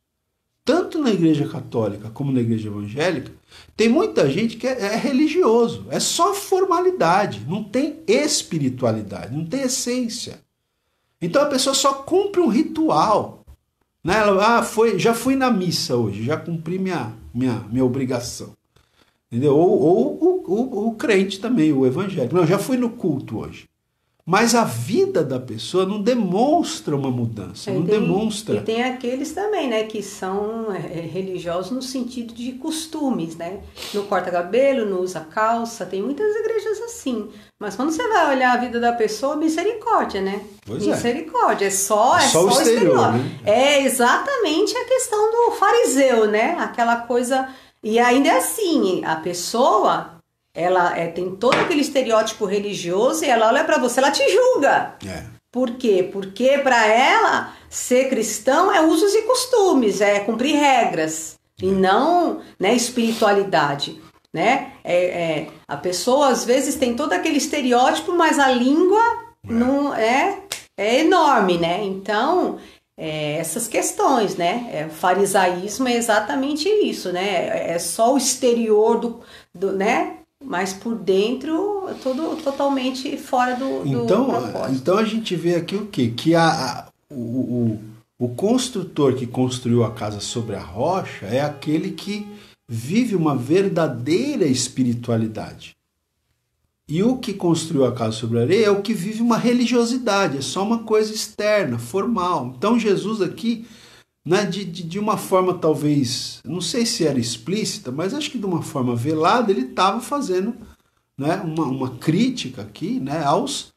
Tanto na igreja católica como na igreja evangélica, tem muita gente que é religioso. É só formalidade, não tem espiritualidade, não tem essência. Então a pessoa só cumpre um ritual. Né? Ela, já fui na missa hoje, já cumpri minha obrigação. Entendeu? Ou o crente também, o evangélico. Não, já fui no culto hoje. Mas a vida da pessoa não demonstra uma mudança, demonstra. E tem aqueles também, né, que são religiosos no sentido de costumes, né? Não corta cabelo, não usa calça, tem muitas igrejas assim. Mas quando você vai olhar a vida da pessoa, misericórdia, né? Pois misericórdia, é só o exterior, né? É exatamente a questão do fariseu, né? Aquela coisa... E ainda é assim, a pessoa... Ela tem todo aquele estereótipo religioso e ela olha para você, ela te julga. Por quê? Porque para ela ser cristão é usos e costumes, é cumprir regras e não, né, espiritualidade, né? A pessoa às vezes tem todo aquele estereótipo, mas a língua não é enorme, né? Então essas questões, né? O farisaísmo é exatamente isso, né? É só o exterior do né? Mas por dentro, tudo totalmente fora do propósito. Então a gente vê aqui o quê? Que o construtor que construiu a casa sobre a rocha é aquele que vive uma verdadeira espiritualidade. E o que construiu a casa sobre a areia é o que vive uma religiosidade, é só uma coisa externa, formal. Então Jesus aqui... Né, de uma forma talvez, não sei se era explícita, mas acho que de uma forma velada, ele estava fazendo, né, uma crítica aqui, né, aos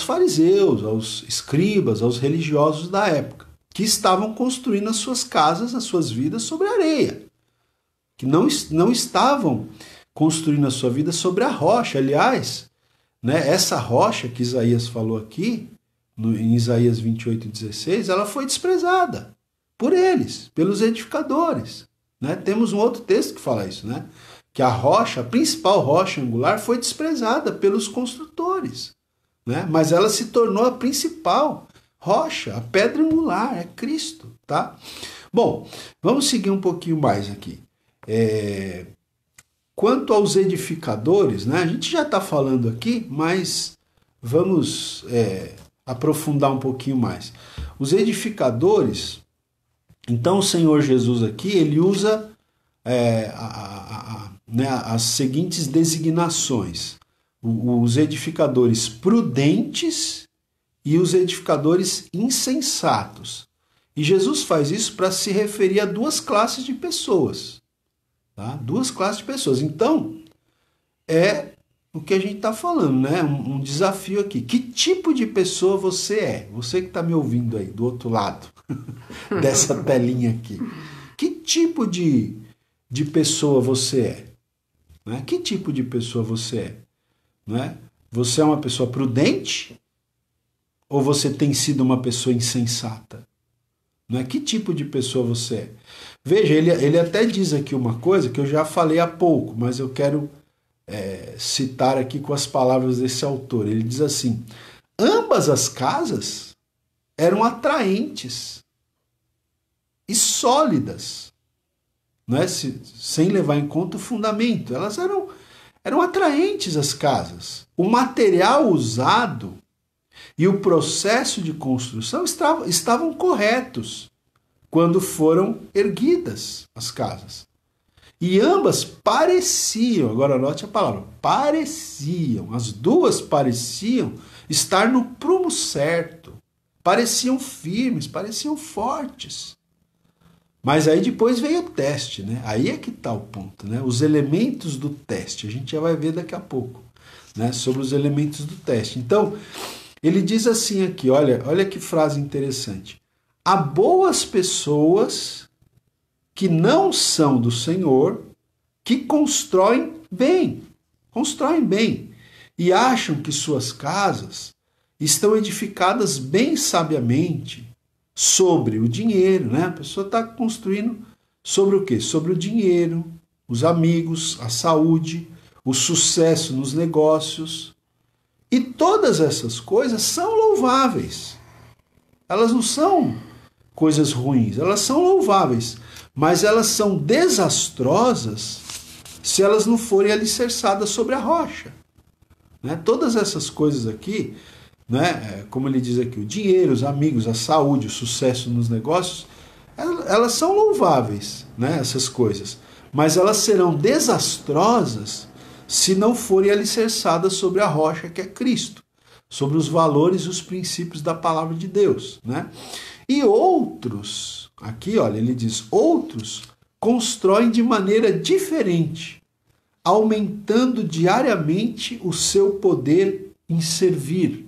fariseus, aos escribas, aos religiosos da época, que estavam construindo as suas casas, as suas vidas sobre areia, que não estavam construindo a sua vida sobre a rocha. Aliás, né, essa rocha que Isaías falou aqui, em Isaías 28:16, ela foi desprezada por eles, pelos edificadores. Né? Temos um outro texto que fala isso, né? Que a rocha, a principal rocha angular, foi desprezada pelos construtores. Né? Mas ela se tornou a principal rocha, a pedra angular, é Cristo. Tá? Bom, vamos seguir um pouquinho mais aqui. Quanto aos edificadores, né? A gente já está falando aqui, mas vamos aprofundar um pouquinho mais. Os edificadores... Então o Senhor Jesus aqui, ele usa as seguintes designações. Os edificadores prudentes e os edificadores insensatos. E Jesus faz isso para se referir a duas classes de pessoas. Tá? Duas classes de pessoas. Então, é o que a gente está falando, né? Um desafio aqui. Que tipo de pessoa você é? Você que está me ouvindo aí, do outro lado dessa telinha aqui. Que tipo de pessoa você é? Né? Que tipo de pessoa você é? Né? Você é uma pessoa prudente? Ou você tem sido uma pessoa insensata? Né? Que tipo de pessoa você é? Veja, ele até diz aqui uma coisa que eu já falei há pouco, mas eu quero citar aqui com as palavras desse autor. Ele diz assim: ambas as casas eram atraentes e sólidas, né? Sem levar em conta o fundamento. Elas eram atraentes, as casas. O material usado e o processo de construção estavam corretos. quando foram erguidas as casas. E ambas pareciam, agora note a palavra, pareciam, as duas pareciam estar no prumo certo, pareciam firmes, pareciam fortes. Mas aí depois veio o teste, né? Aí é que está o ponto, né? Os elementos do teste, a gente já vai ver daqui a pouco, né? Sobre os elementos do teste. Então, ele diz assim aqui, olha que frase interessante. Há boas pessoas que não são do Senhor, que constroem bem, e acham que suas casas estão edificadas bem sabiamente sobre o dinheiro, né? A pessoa está construindo sobre o quê? Sobre o dinheiro, os amigos, a saúde, o sucesso nos negócios. E todas essas coisas são louváveis. Elas não são coisas ruins, elas são louváveis, mas elas são desastrosas se elas não forem alicerçadas sobre a rocha. Né? Todas essas coisas aqui, né, como ele diz aqui, o dinheiro, os amigos, a saúde, o sucesso nos negócios, elas são louváveis, né, essas coisas, mas elas serão desastrosas se não forem alicerçadas sobre a rocha que é Cristo, sobre os valores e os princípios da palavra de Deus. Né? E outros, aqui olha, ele diz, outros constroem de maneira diferente, aumentando diariamente o seu poder em servir,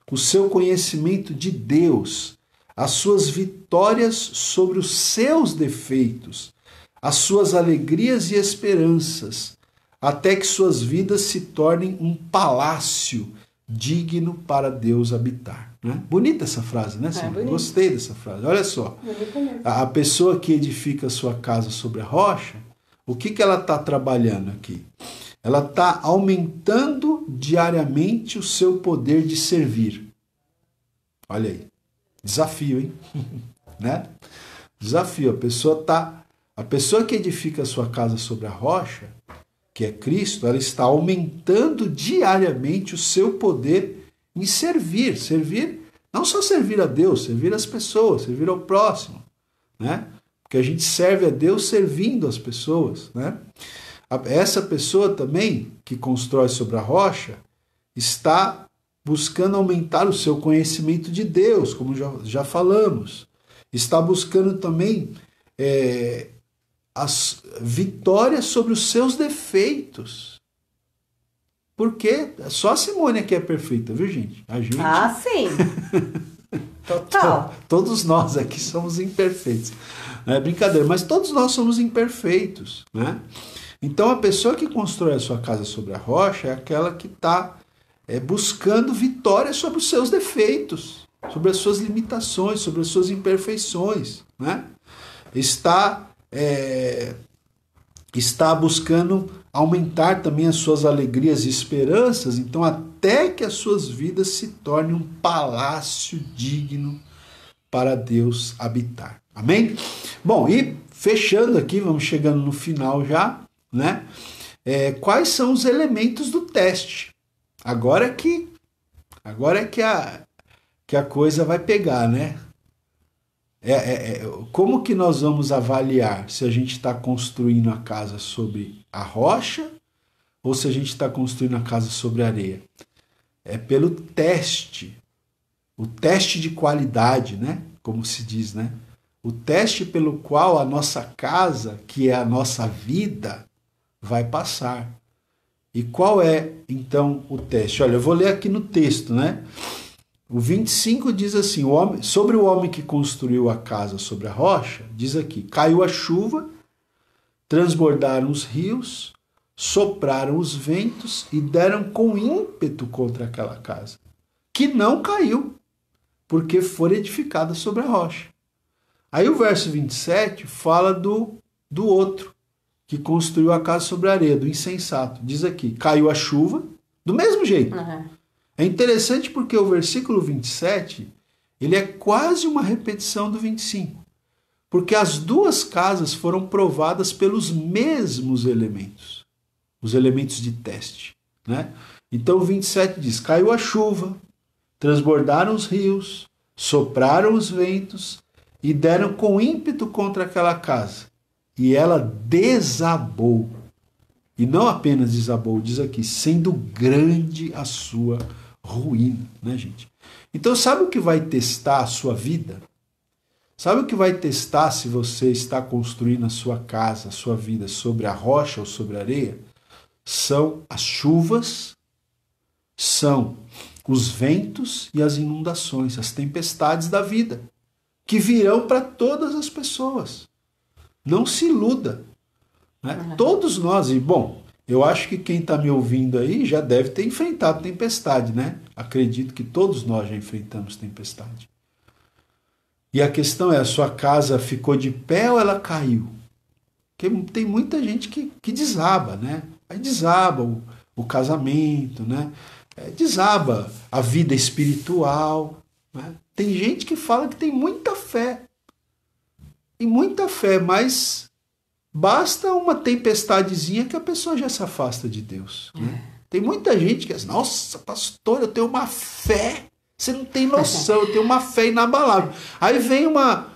o seu conhecimento de Deus, as suas vitórias sobre os seus defeitos, as suas alegrias e esperanças, até que suas vidas se tornem um palácio digno para Deus habitar. Né? Bonita essa frase, né, senhora? Gostei dessa frase. Olha só, a pessoa que edifica a sua casa sobre a rocha, o que ela está trabalhando aqui? Ela está aumentando diariamente o seu poder de servir. Olha aí. Desafio, hein? Né? Desafio. A pessoa que edifica a sua casa sobre a rocha, que é Cristo, ela está aumentando diariamente o seu poder em servir. Servir, não só servir a Deus, servir as pessoas, servir ao próximo. Né? Porque a gente serve a Deus servindo as pessoas. Né? Essa pessoa também, que constrói sobre a rocha, está buscando aumentar o seu conhecimento de Deus, como já falamos. Está buscando também as vitórias sobre os seus defeitos. Porque só a Simone aqui é perfeita, viu, gente? A gente... Ah, sim. Total. Todos nós aqui somos imperfeitos. Não é brincadeira, mas todos nós somos imperfeitos. Né? Então, a pessoa que constrói a sua casa sobre a rocha é aquela que está buscando vitória sobre os seus defeitos, sobre as suas limitações, sobre as suas imperfeições. Né? Está buscando aumentar também as suas alegrias e esperanças, então até que as suas vidas se tornem um palácio digno para Deus habitar. Amém? Bom, e fechando aqui, vamos chegando no final já, né? Quais são os elementos do teste? Agora é que a coisa vai pegar, né? Como que nós vamos avaliar se a gente está construindo a casa sobre a rocha ou se a gente está construindo a casa sobre a areia? É pelo teste, o teste de qualidade, né? Como se diz, né? O teste pelo qual a nossa casa, que é a nossa vida, vai passar. E qual é, então, o teste? Olha, eu vou ler aqui no texto, né? O 25 diz assim, sobre o homem que construiu a casa sobre a rocha, diz aqui, caiu a chuva, transbordaram os rios, sopraram os ventos e deram com ímpeto contra aquela casa, que não caiu, porque foi edificada sobre a rocha. Aí o verso 27 fala do outro, que construiu a casa sobre a areia, do insensato. Diz aqui, caiu a chuva, do mesmo jeito. Uhum. É interessante porque o versículo 27, ele é quase uma repetição do 25. Porque as duas casas foram provadas pelos mesmos elementos. Os elementos de teste. Né? Então o 27 diz, caiu a chuva, transbordaram os rios, sopraram os ventos e deram com ímpeto contra aquela casa. E ela desabou. E não apenas desabou, diz aqui, sendo grande a sua ruína, né, gente? Então, sabe o que vai testar a sua vida? Sabe o que vai testar se você está construindo a sua casa, a sua vida sobre a rocha ou sobre a areia? São as chuvas, são os ventos e as inundações, as tempestades da vida, que virão para todas as pessoas. Não se iluda. Né? Todos nós, e bom, eu acho que quem está me ouvindo aí já deve ter enfrentado tempestade, né? Acredito que todos nós já enfrentamos tempestade. E a questão é, a sua casa ficou de pé ou ela caiu? Porque tem muita gente que desaba, né? Aí desaba o casamento, né? Desaba a vida espiritual. Né? Tem gente que fala que tem muita fé. E muita fé, mas basta uma tempestadezinha que a pessoa já se afasta de Deus. Né? Tem muita gente que diz, nossa, pastor, eu tenho uma fé. Você não tem noção, eu tenho uma fé inabalável. Aí vem uma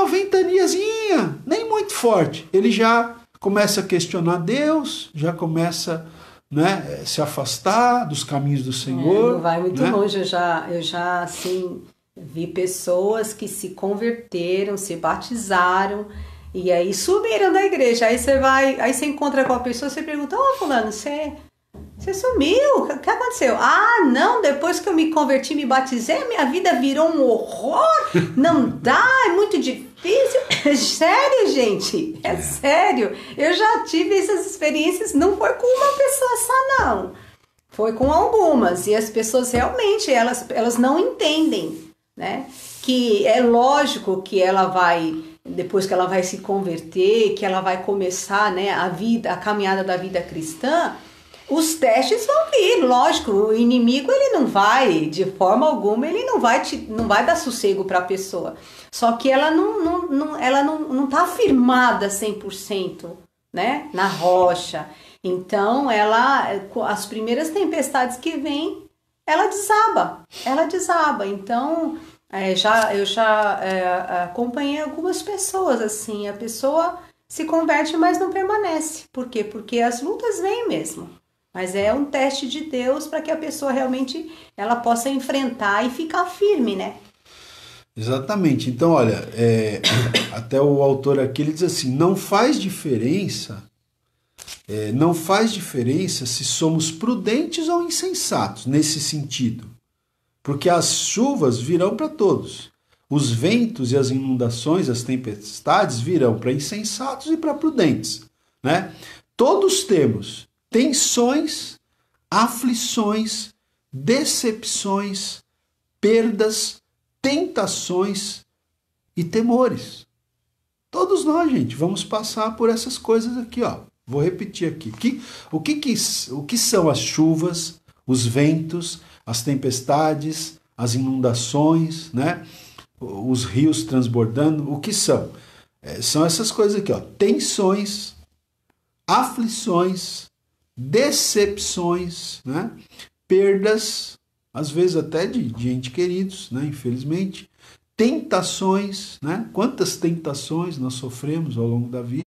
ventaniazinha, nem muito forte. Ele já começa a questionar Deus, já começa, né, se afastar dos caminhos do Senhor. Não vai muito né? longe. Eu já assim, vi pessoas que se converteram, se batizaram e aí subiram da igreja. Aí você encontra com a pessoa, você pergunta, fulano, você sumiu? O que aconteceu? Ah, não, depois que eu me converti, me batizei, minha vida virou um horror. Não dá, é muito difícil. É sério, gente, é sério. Eu já tive essas experiências, não foi com uma pessoa só, não. Foi com algumas. E as pessoas realmente, elas não entendem, né? Que é lógico que ela vai, depois que ela vai se converter, que ela vai começar, né, a caminhada da vida cristã, os testes vão vir, lógico, o inimigo ele não vai, de forma alguma, ele não vai dar sossego para a pessoa. Só que ela não tá firmada 100%, né, na rocha. Então, as primeiras tempestades que vêm, ela desaba. Então, eu já acompanhei algumas pessoas assim, a pessoa se converte, mas não permanece. Por quê? Porque as lutas vêm mesmo. Mas é um teste de Deus para que a pessoa realmente ela possa enfrentar e ficar firme, né? Exatamente. Então, olha, até o autor aqui ele diz assim, não faz diferença se somos prudentes ou insensatos nesse sentido, porque as chuvas virão para todos. Os ventos e as inundações, as tempestades virão para insensatos e para prudentes, né? Todos temos tensões, aflições, decepções, perdas, tentações e temores. Todos nós, gente, vamos passar por essas coisas aqui, ó. Vou repetir aqui. O que são as chuvas, os ventos, as tempestades, as inundações, né? Os rios transbordando? O que são? São essas coisas aqui, ó. Tensões, aflições, decepções, né? Perdas, às vezes até de entes queridos, né? Infelizmente, tentações, né? Quantas tentações nós sofremos ao longo da vida,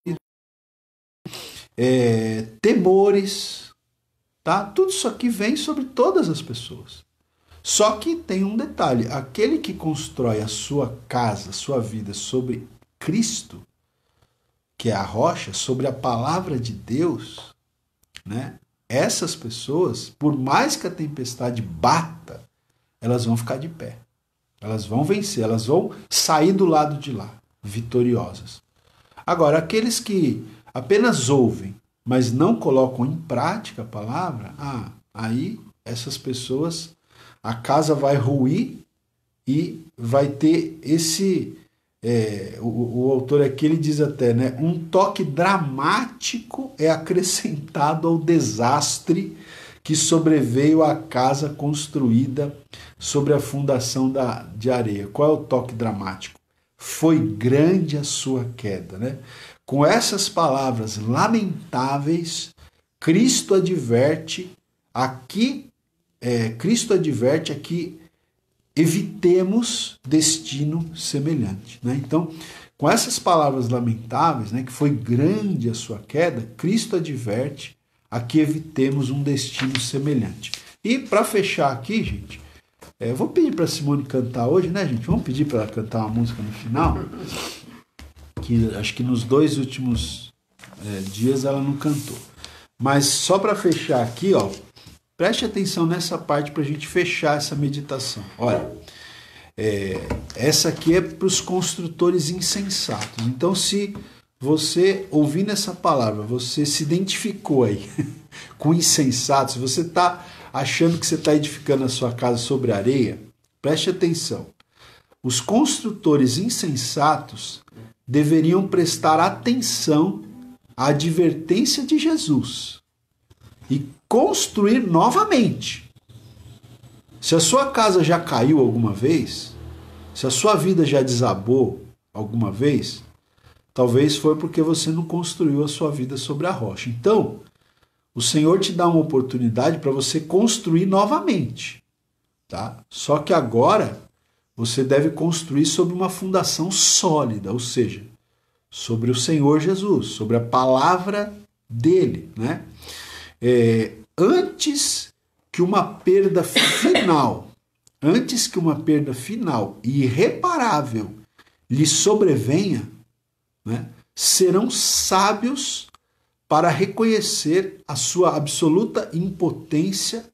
temores, tá? Tudo isso aqui vem sobre todas as pessoas. Só que tem um detalhe, aquele que constrói a sua casa, a sua vida sobre Cristo, que é a rocha, sobre a palavra de Deus, né? Essas pessoas, por mais que a tempestade bata, elas vão ficar de pé. Elas vão vencer, elas vão sair do lado de lá, vitoriosas. Agora, aqueles que apenas ouvem, mas não colocam em prática a palavra, aí essas pessoas, a casa vai ruir e vai ter esse... o autor aqui ele diz até, né, um toque dramático é acrescentado ao desastre que sobreveio à casa construída sobre a fundação de areia. Qual é o toque dramático? Foi grande a sua queda, né? Com essas palavras lamentáveis, Cristo adverte aqui evitemos destino semelhante. Né? Então, com essas palavras lamentáveis, né, que foi grande a sua queda, Cristo adverte a que evitemos um destino semelhante. E para fechar aqui, gente, eu vou pedir para Simone cantar hoje, né, gente? Vamos pedir para ela cantar uma música no final, que acho que nos 2 últimos dias ela não cantou. Mas só para fechar aqui, ó, preste atenção nessa parte para a gente fechar essa meditação. Olha, essa aqui é para os construtores insensatos. Então, se você, ouvindo essa palavra, você se identificou aí com insensatos, se você está achando que você está edificando a sua casa sobre areia, preste atenção. Os construtores insensatos deveriam prestar atenção à advertência de Jesus e construir novamente. Se a sua casa já caiu alguma vez, se a sua vida já desabou alguma vez, talvez foi porque você não construiu a sua vida sobre a rocha. Então, o Senhor te dá uma oportunidade para você construir novamente. Tá? Só que agora você deve construir sobre uma fundação sólida, ou seja, sobre o Senhor Jesus, sobre a palavra dele. Né? Antes que uma perda final e irreparável lhe sobrevenha, né, serão sábios para reconhecer a sua absoluta impotência,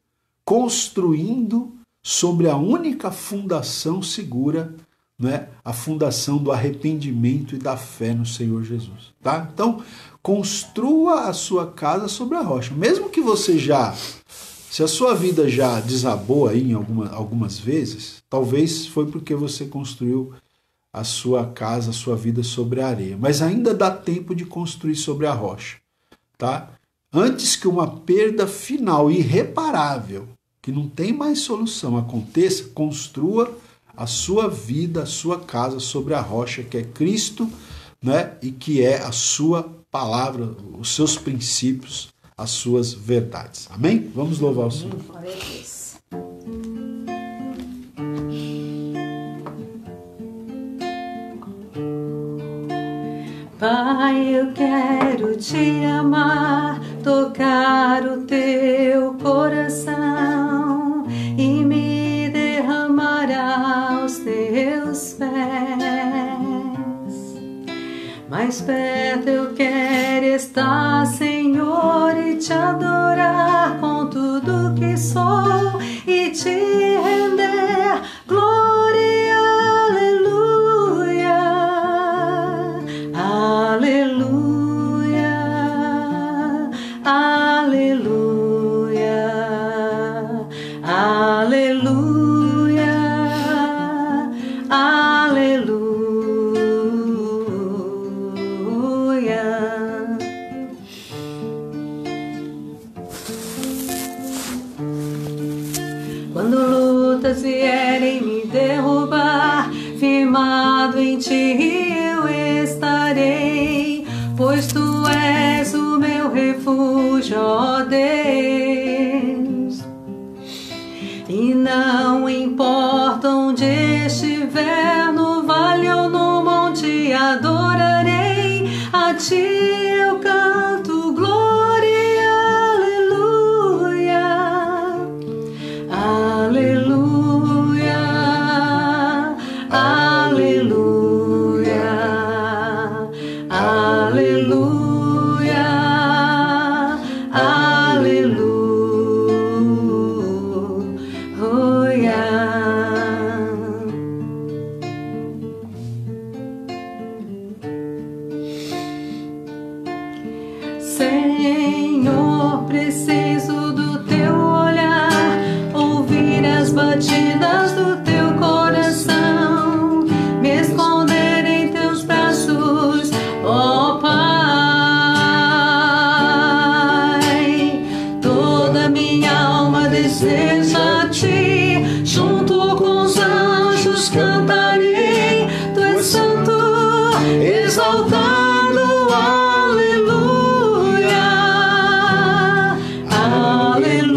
construindo sobre a única fundação segura, né, a fundação do arrependimento e da fé no Senhor Jesus. Tá? Então, construa a sua casa sobre a rocha. Mesmo que você se a sua vida já desabou aí em algumas vezes, talvez foi porque você construiu a sua casa, a sua vida sobre a areia. Mas ainda dá tempo de construir sobre a rocha. Tá? Antes que uma perda final irreparável, que não tem mais solução, aconteça, construa a sua vida, a sua casa sobre a rocha, que é Cristo, né? E que é a sua palavra, os seus princípios, as suas verdades. Amém? Vamos louvar o Senhor. Glória a Deus. Pai, eu quero te amar, tocar o teu coração e me derramar aos teus pés. Mais perto eu quero estar, Senhor, e te adorar com tudo que sou e te render glória, aleluia, aleluia, aleluia, aleluia, aleluia. Quando lutas vierem me derrubar, firmado em ti eu estarei, pois tu és o meu refúgio, ó Deus. E não importa onde estiver, no vale ou no monte, adorarei a ti, eu canto glória, aleluia, aleluia, aleluia, aleluia, aleluia. Senhor, preciso do teu olhar, ouvir as batidas do teu coração, me esconder em teus braços, ó Pai. Toda minha alma deseja a ti, junto com os anjos cantarei, tu és santo, exaltado. Aleluia, aleluia,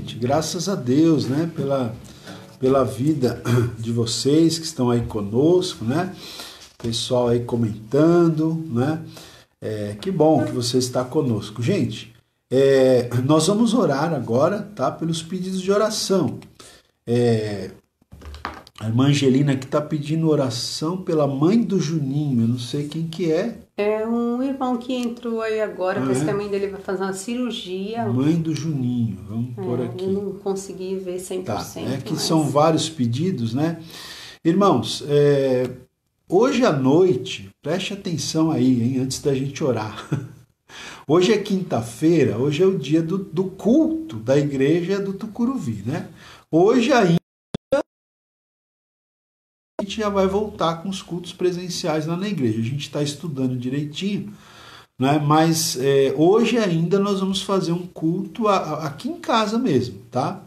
gente? Graças a Deus, né? Pela vida de vocês que estão aí conosco, né? Pessoal aí comentando, né? Que bom que você está conosco. Gente, nós vamos orar agora, tá? Pelos pedidos de oração. A irmã Angelina que está pedindo oração pela mãe do Juninho, eu não sei quem que é. É um irmão que entrou aí agora, parece que a mãe dele vai fazer uma cirurgia. Mãe do Juninho, vamos pôr aqui. Eu não consegui ver 100%. Tá, que são vários pedidos, né? Irmãos, hoje à noite, preste atenção aí, hein, antes da gente orar. Hoje é quinta-feira, hoje é o dia do culto da igreja do Tucuruvi, né? Hoje ainda a gente já vai voltar com os cultos presenciais lá na igreja. A gente está estudando direitinho, né? Mas hoje ainda nós vamos fazer um culto aqui em casa mesmo, tá?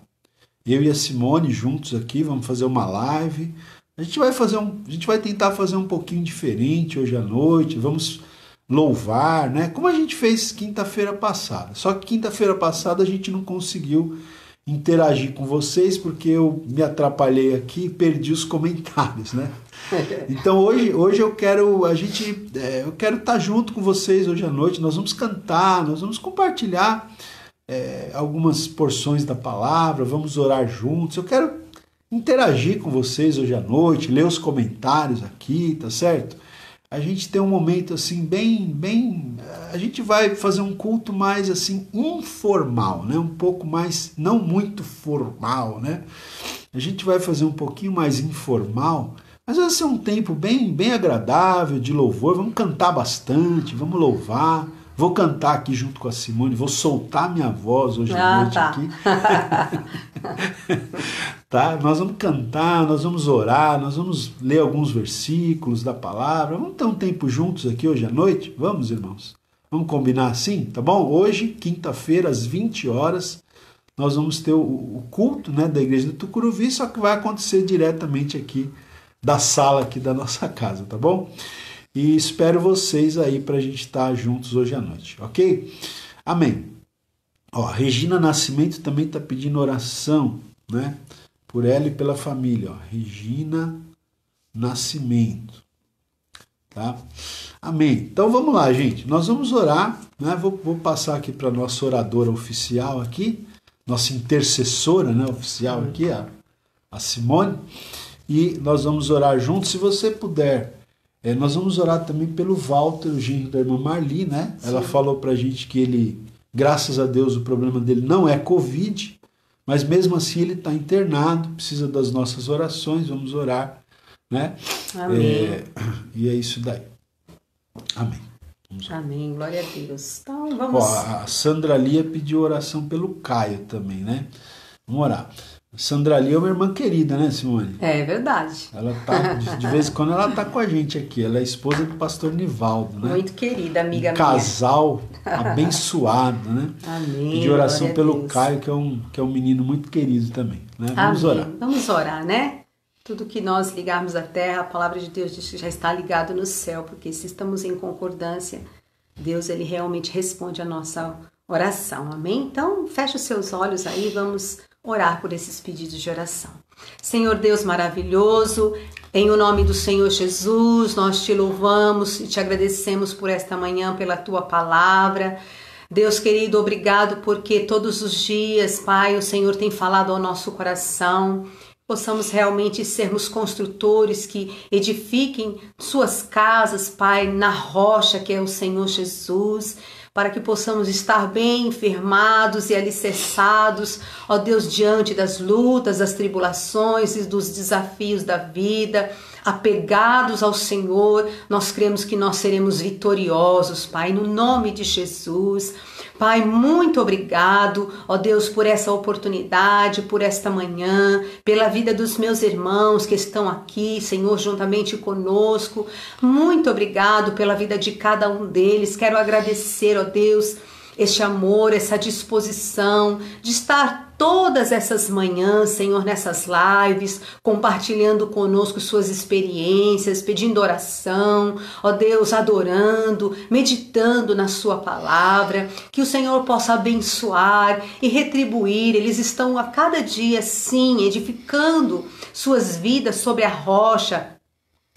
Eu e a Simone juntos aqui, vamos fazer uma live. A gente vai tentar fazer um pouquinho diferente hoje à noite, vamos louvar, né? Como a gente fez quinta-feira passada. Só que quinta-feira passada a gente não conseguiu interagir com vocês porque eu me atrapalhei aqui e perdi os comentários, né? Então hoje eu quero estar junto com vocês hoje à noite. Nós vamos cantar, nós vamos compartilhar algumas porções da palavra, vamos orar juntos. Eu quero interagir com vocês hoje à noite, ler os comentários aqui, tá certo? A gente tem um momento assim bem, a gente vai fazer um culto mais assim informal, né? Um pouco mais, não muito formal, né? A gente vai fazer um pouquinho mais informal, mas vai ser um tempo bem agradável de louvor. Vamos cantar bastante, vamos louvar. Vou cantar aqui junto com a Simone, vou soltar minha voz hoje à noite aqui. Tá? Nós vamos cantar, nós vamos orar, nós vamos ler alguns versículos da palavra. Vamos ter um tempo juntos aqui hoje à noite? Vamos, irmãos? Vamos combinar assim, tá bom? Hoje, quinta-feira, às 20 horas, nós vamos ter o culto, né, da igreja do Tucuruvi, só que vai acontecer diretamente aqui da sala aqui da nossa casa, tá bom? E espero vocês aí para a gente estar juntos hoje à noite, ok? Amém. Ó, Regina Nascimento também está pedindo oração, né? Por ela e pela família. Ó, Regina Nascimento. Tá? Amém. Então vamos lá, gente. Nós vamos orar, né? Vou passar aqui para a nossa oradora oficial aqui, nossa intercessora, né, oficial aqui, a Simone. E nós vamos orar juntos. Se você puder... nós vamos orar também pelo Walter, o genro da irmã Marli, né? Sim. Ela falou pra gente que ele, graças a Deus, o problema dele não é Covid, mas mesmo assim ele está internado, precisa das nossas orações, vamos orar, né? Amém. E é isso daí. Amém. Amém, glória a Deus. Então vamos... a Sandra Lia pediu oração pelo Caio também, né? Vamos orar. Sandra Lia é uma irmã querida, né, Simone? É verdade. Ela tá, de vez em quando ela tá com a gente aqui. Ela é esposa do pastor Nivaldo, né? Muito querida, amiga minha. Casal abençoado, né? Amém. Pedir oração pelo Caio, que é um menino muito querido também. Né? Vamos orar. Vamos orar, né? Tudo que nós ligarmos à terra, a palavra de Deus diz que já está ligado no céu, porque se estamos em concordância, Deus ele realmente responde a nossa oração. Amém? Então, fecha os seus olhos aí, vamos orar por esses pedidos de oração. Senhor Deus maravilhoso, em o nome do Senhor Jesus, nós te louvamos e te agradecemos por esta manhã, pela tua palavra. Deus querido, obrigado porque todos os dias, Pai, o Senhor tem falado ao nosso coração. Possamos realmente sermos construtores que edifiquem suas casas, Pai, na rocha que é o Senhor Jesus, para que possamos estar bem firmados e alicerçados, ó Deus, diante das lutas, das tribulações e dos desafios da vida, apegados ao Senhor. Nós cremos que nós seremos vitoriosos, Pai, no nome de Jesus. Pai, muito obrigado, ó Deus, por essa oportunidade, por esta manhã, pela vida dos meus irmãos que estão aqui, Senhor, juntamente conosco. Muito obrigado pela vida de cada um deles. Quero agradecer, ó Deus, este amor, essa disposição de estar todas essas manhãs, Senhor, nessas lives, compartilhando conosco suas experiências, pedindo oração, ó Deus, adorando, meditando na sua palavra, que o Senhor possa abençoar e retribuir. Eles estão a cada dia, sim, edificando suas vidas sobre a rocha,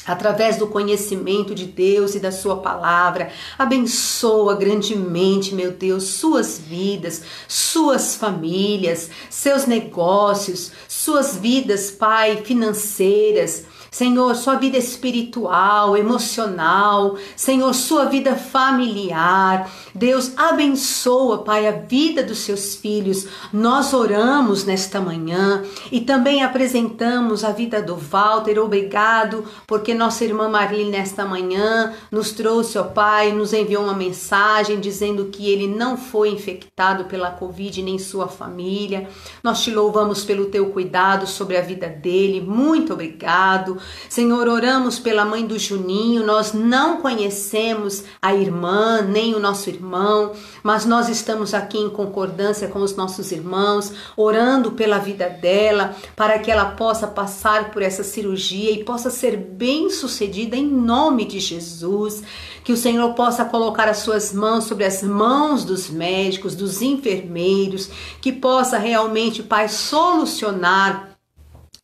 através do conhecimento de Deus e da sua palavra. Abençoa grandemente, meu Deus, suas vidas, suas famílias, seus negócios, suas vidas, Pai, financeiras. Senhor, sua vida espiritual, emocional, Senhor, sua vida familiar. Deus, abençoa, Pai, a vida dos seus filhos. Nós oramos nesta manhã e também apresentamos a vida do Walter. Obrigado, porque nossa irmã Marli nesta manhã nos trouxe, ó Pai, nos enviou uma mensagem dizendo que ele não foi infectado pela Covid, nem sua família. Nós te louvamos pelo teu cuidado sobre a vida dele. Muito obrigado. Senhor, oramos pela mãe do Juninho. Nós não conhecemos a irmã, nem o nosso irmão, mas nós estamos aqui em concordância com os nossos irmãos, orando pela vida dela, para que ela possa passar por essa cirurgia e possa ser bem sucedida em nome de Jesus. Que o Senhor possa colocar as suas mãos sobre as mãos dos médicos, dos enfermeiros, que possa realmente, Pai, solucionar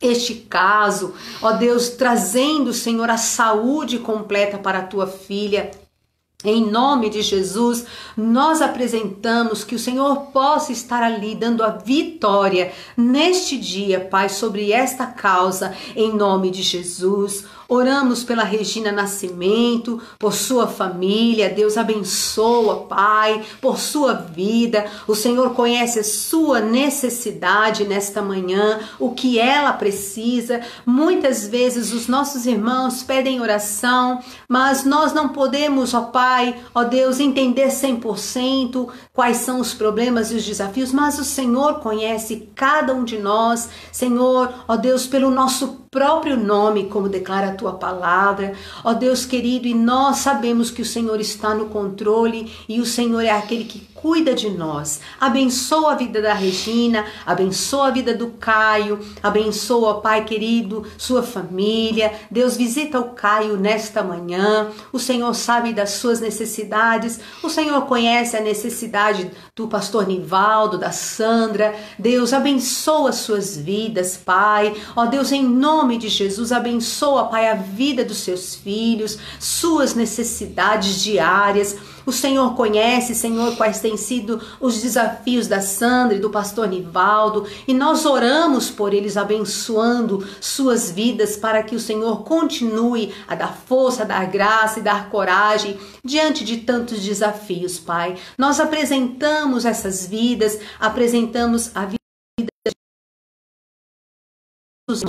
este caso, ó Deus, trazendo, Senhor, a saúde completa para a tua filha. Em nome de Jesus, nós apresentamos que o Senhor possa estar ali dando a vitória neste dia, Pai, sobre esta causa, em nome de Jesus. Oramos pela Regina Nascimento, por sua família. Deus abençoa, Pai, por sua vida. O Senhor conhece a sua necessidade nesta manhã, o que ela precisa. Muitas vezes os nossos irmãos pedem oração, mas nós não podemos, ó Pai, ó Deus, entender 100% quais são os problemas e os desafios, mas o Senhor conhece cada um de nós, Senhor, ó Deus, pelo nosso próprio nome, como declara a tua palavra, ó Deus querido, e nós sabemos que o Senhor está no controle e o Senhor é aquele que cuida de nós. Abençoa a vida da Regina, abençoa a vida do Caio, abençoa, Pai querido, sua família. Deus, visita o Caio nesta manhã. O Senhor sabe das suas necessidades, o Senhor conhece a necessidade do pastor Nivaldo, da Sandra. Deus, abençoa as suas vidas, Pai. Ó Deus, em nome de Jesus, abençoa, Pai, a vida dos seus filhos, suas necessidades diárias. O Senhor conhece, Senhor, quais têm sido os desafios da Sandra e do pastor Nivaldo, e nós oramos por eles, abençoando suas vidas, para que o Senhor continue a dar força, a dar graça e dar coragem diante de tantos desafios, Pai. Nós apresentamos essas vidas, apresentamos a vida dos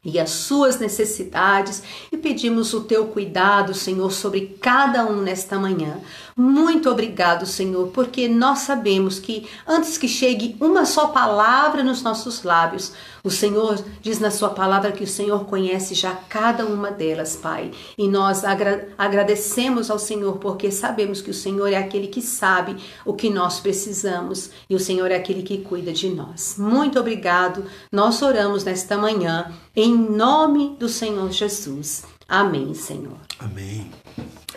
e as suas necessidades e pedimos o teu cuidado, Senhor, sobre cada um nesta manhã. Muito obrigado, Senhor, porque nós sabemos que antes que chegue uma só palavra nos nossos lábios, o Senhor diz na sua palavra que o Senhor conhece já cada uma delas, Pai. E nós agradecemos ao Senhor porque sabemos que o Senhor é aquele que sabe o que nós precisamos e o Senhor é aquele que cuida de nós. Muito obrigado. Nós oramos nesta manhã em nome do Senhor Jesus. Amém, Senhor. Amém.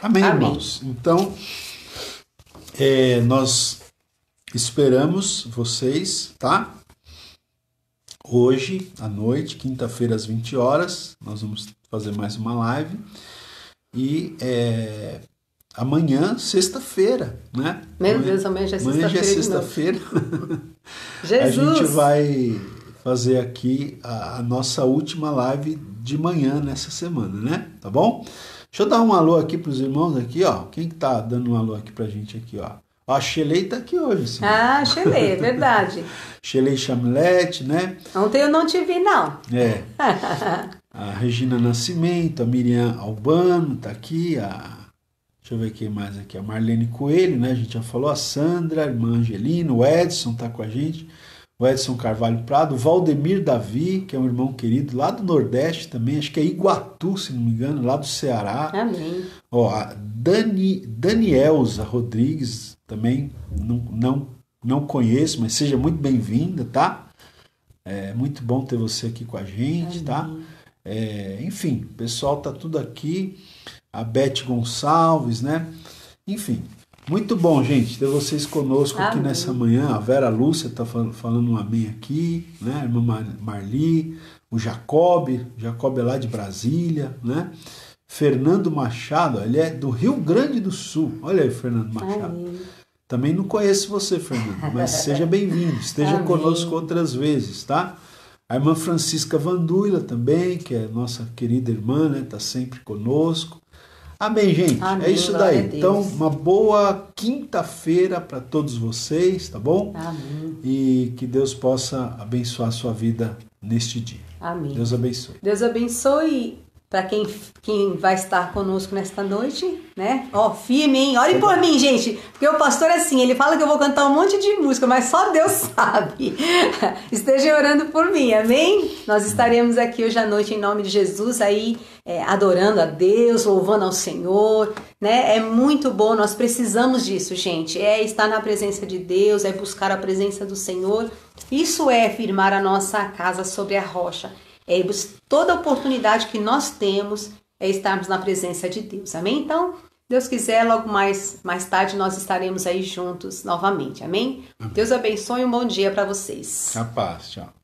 Amém, irmãos. Então, nós esperamos vocês, tá? Hoje à noite, quinta-feira às 20 horas, nós vamos fazer mais uma live. E amanhã, sexta-feira, né? Meu Deus, amanhã já é sexta-feira. Amanhã já é sexta-feira. Jesus! A gente vai fazer aqui a nossa última live de manhã nessa semana, né? Tá bom? Deixa eu dar um alô aqui pros irmãos aqui, ó. Quem que tá dando um alô aqui pra gente aqui, ó? Ó, a Shelei tá aqui hoje, sim. Ah, Shelei, é verdade. Shelei Chamilete, né? Ontem eu não te vi, não. É. A Regina Nascimento, a Miriam Albano tá aqui, deixa eu ver quem mais aqui, a Marlene Coelho, né? A gente já falou, a Sandra, a irmã Angelina, o Edson tá com a gente. o Edson Carvalho Prado, o Valdemir Davi, que é um irmão querido lá do Nordeste também, acho que é Iguatu, se não me engano, lá do Ceará. Amém. Ó, a Danielza Rodrigues também, não conheço, mas seja muito bem-vinda, tá? É muito bom ter você aqui com a gente, tá? Enfim, o pessoal tá tudo aqui. A Beth Gonçalves, né? Enfim, muito bom, gente, ter vocês conosco aqui nessa manhã. A Vera Lúcia tá falando um amém aqui, né? A irmã Marli, o Jacob é lá de Brasília, né? Fernando Machado, ele é do Rio Grande do Sul. Olha aí, Fernando Machado. Amém. Também não conheço você, Fernando, mas seja bem-vindo, esteja conosco outras vezes, tá? A irmã Francisca Vanduila também, que é nossa querida irmã, né? Tá sempre conosco. Amém, gente. Amém, é isso daí. Então, uma boa quinta-feira para todos vocês, tá bom? Amém. E que Deus possa abençoar a sua vida neste dia. Amém. Deus abençoe. Deus abençoe para quem vai estar conosco nesta noite, né? Ó, firme, hein? Orem por mim, gente, porque o pastor, assim, ele fala que eu vou cantar um monte de música, mas só Deus sabe. Esteja orando por mim, amém? Nós estaremos aqui hoje à noite em nome de Jesus, aí adorando a Deus, louvando ao Senhor, né? É muito bom, nós precisamos disso, gente. É estar na presença de Deus, é buscar a presença do Senhor. Isso é firmar a nossa casa sobre a rocha. Toda oportunidade que nós temos é estarmos na presença de Deus, amém? Então, Deus quiser, logo mais tarde nós estaremos aí juntos novamente, amém? Deus abençoe e um bom dia para vocês. A paz, tchau.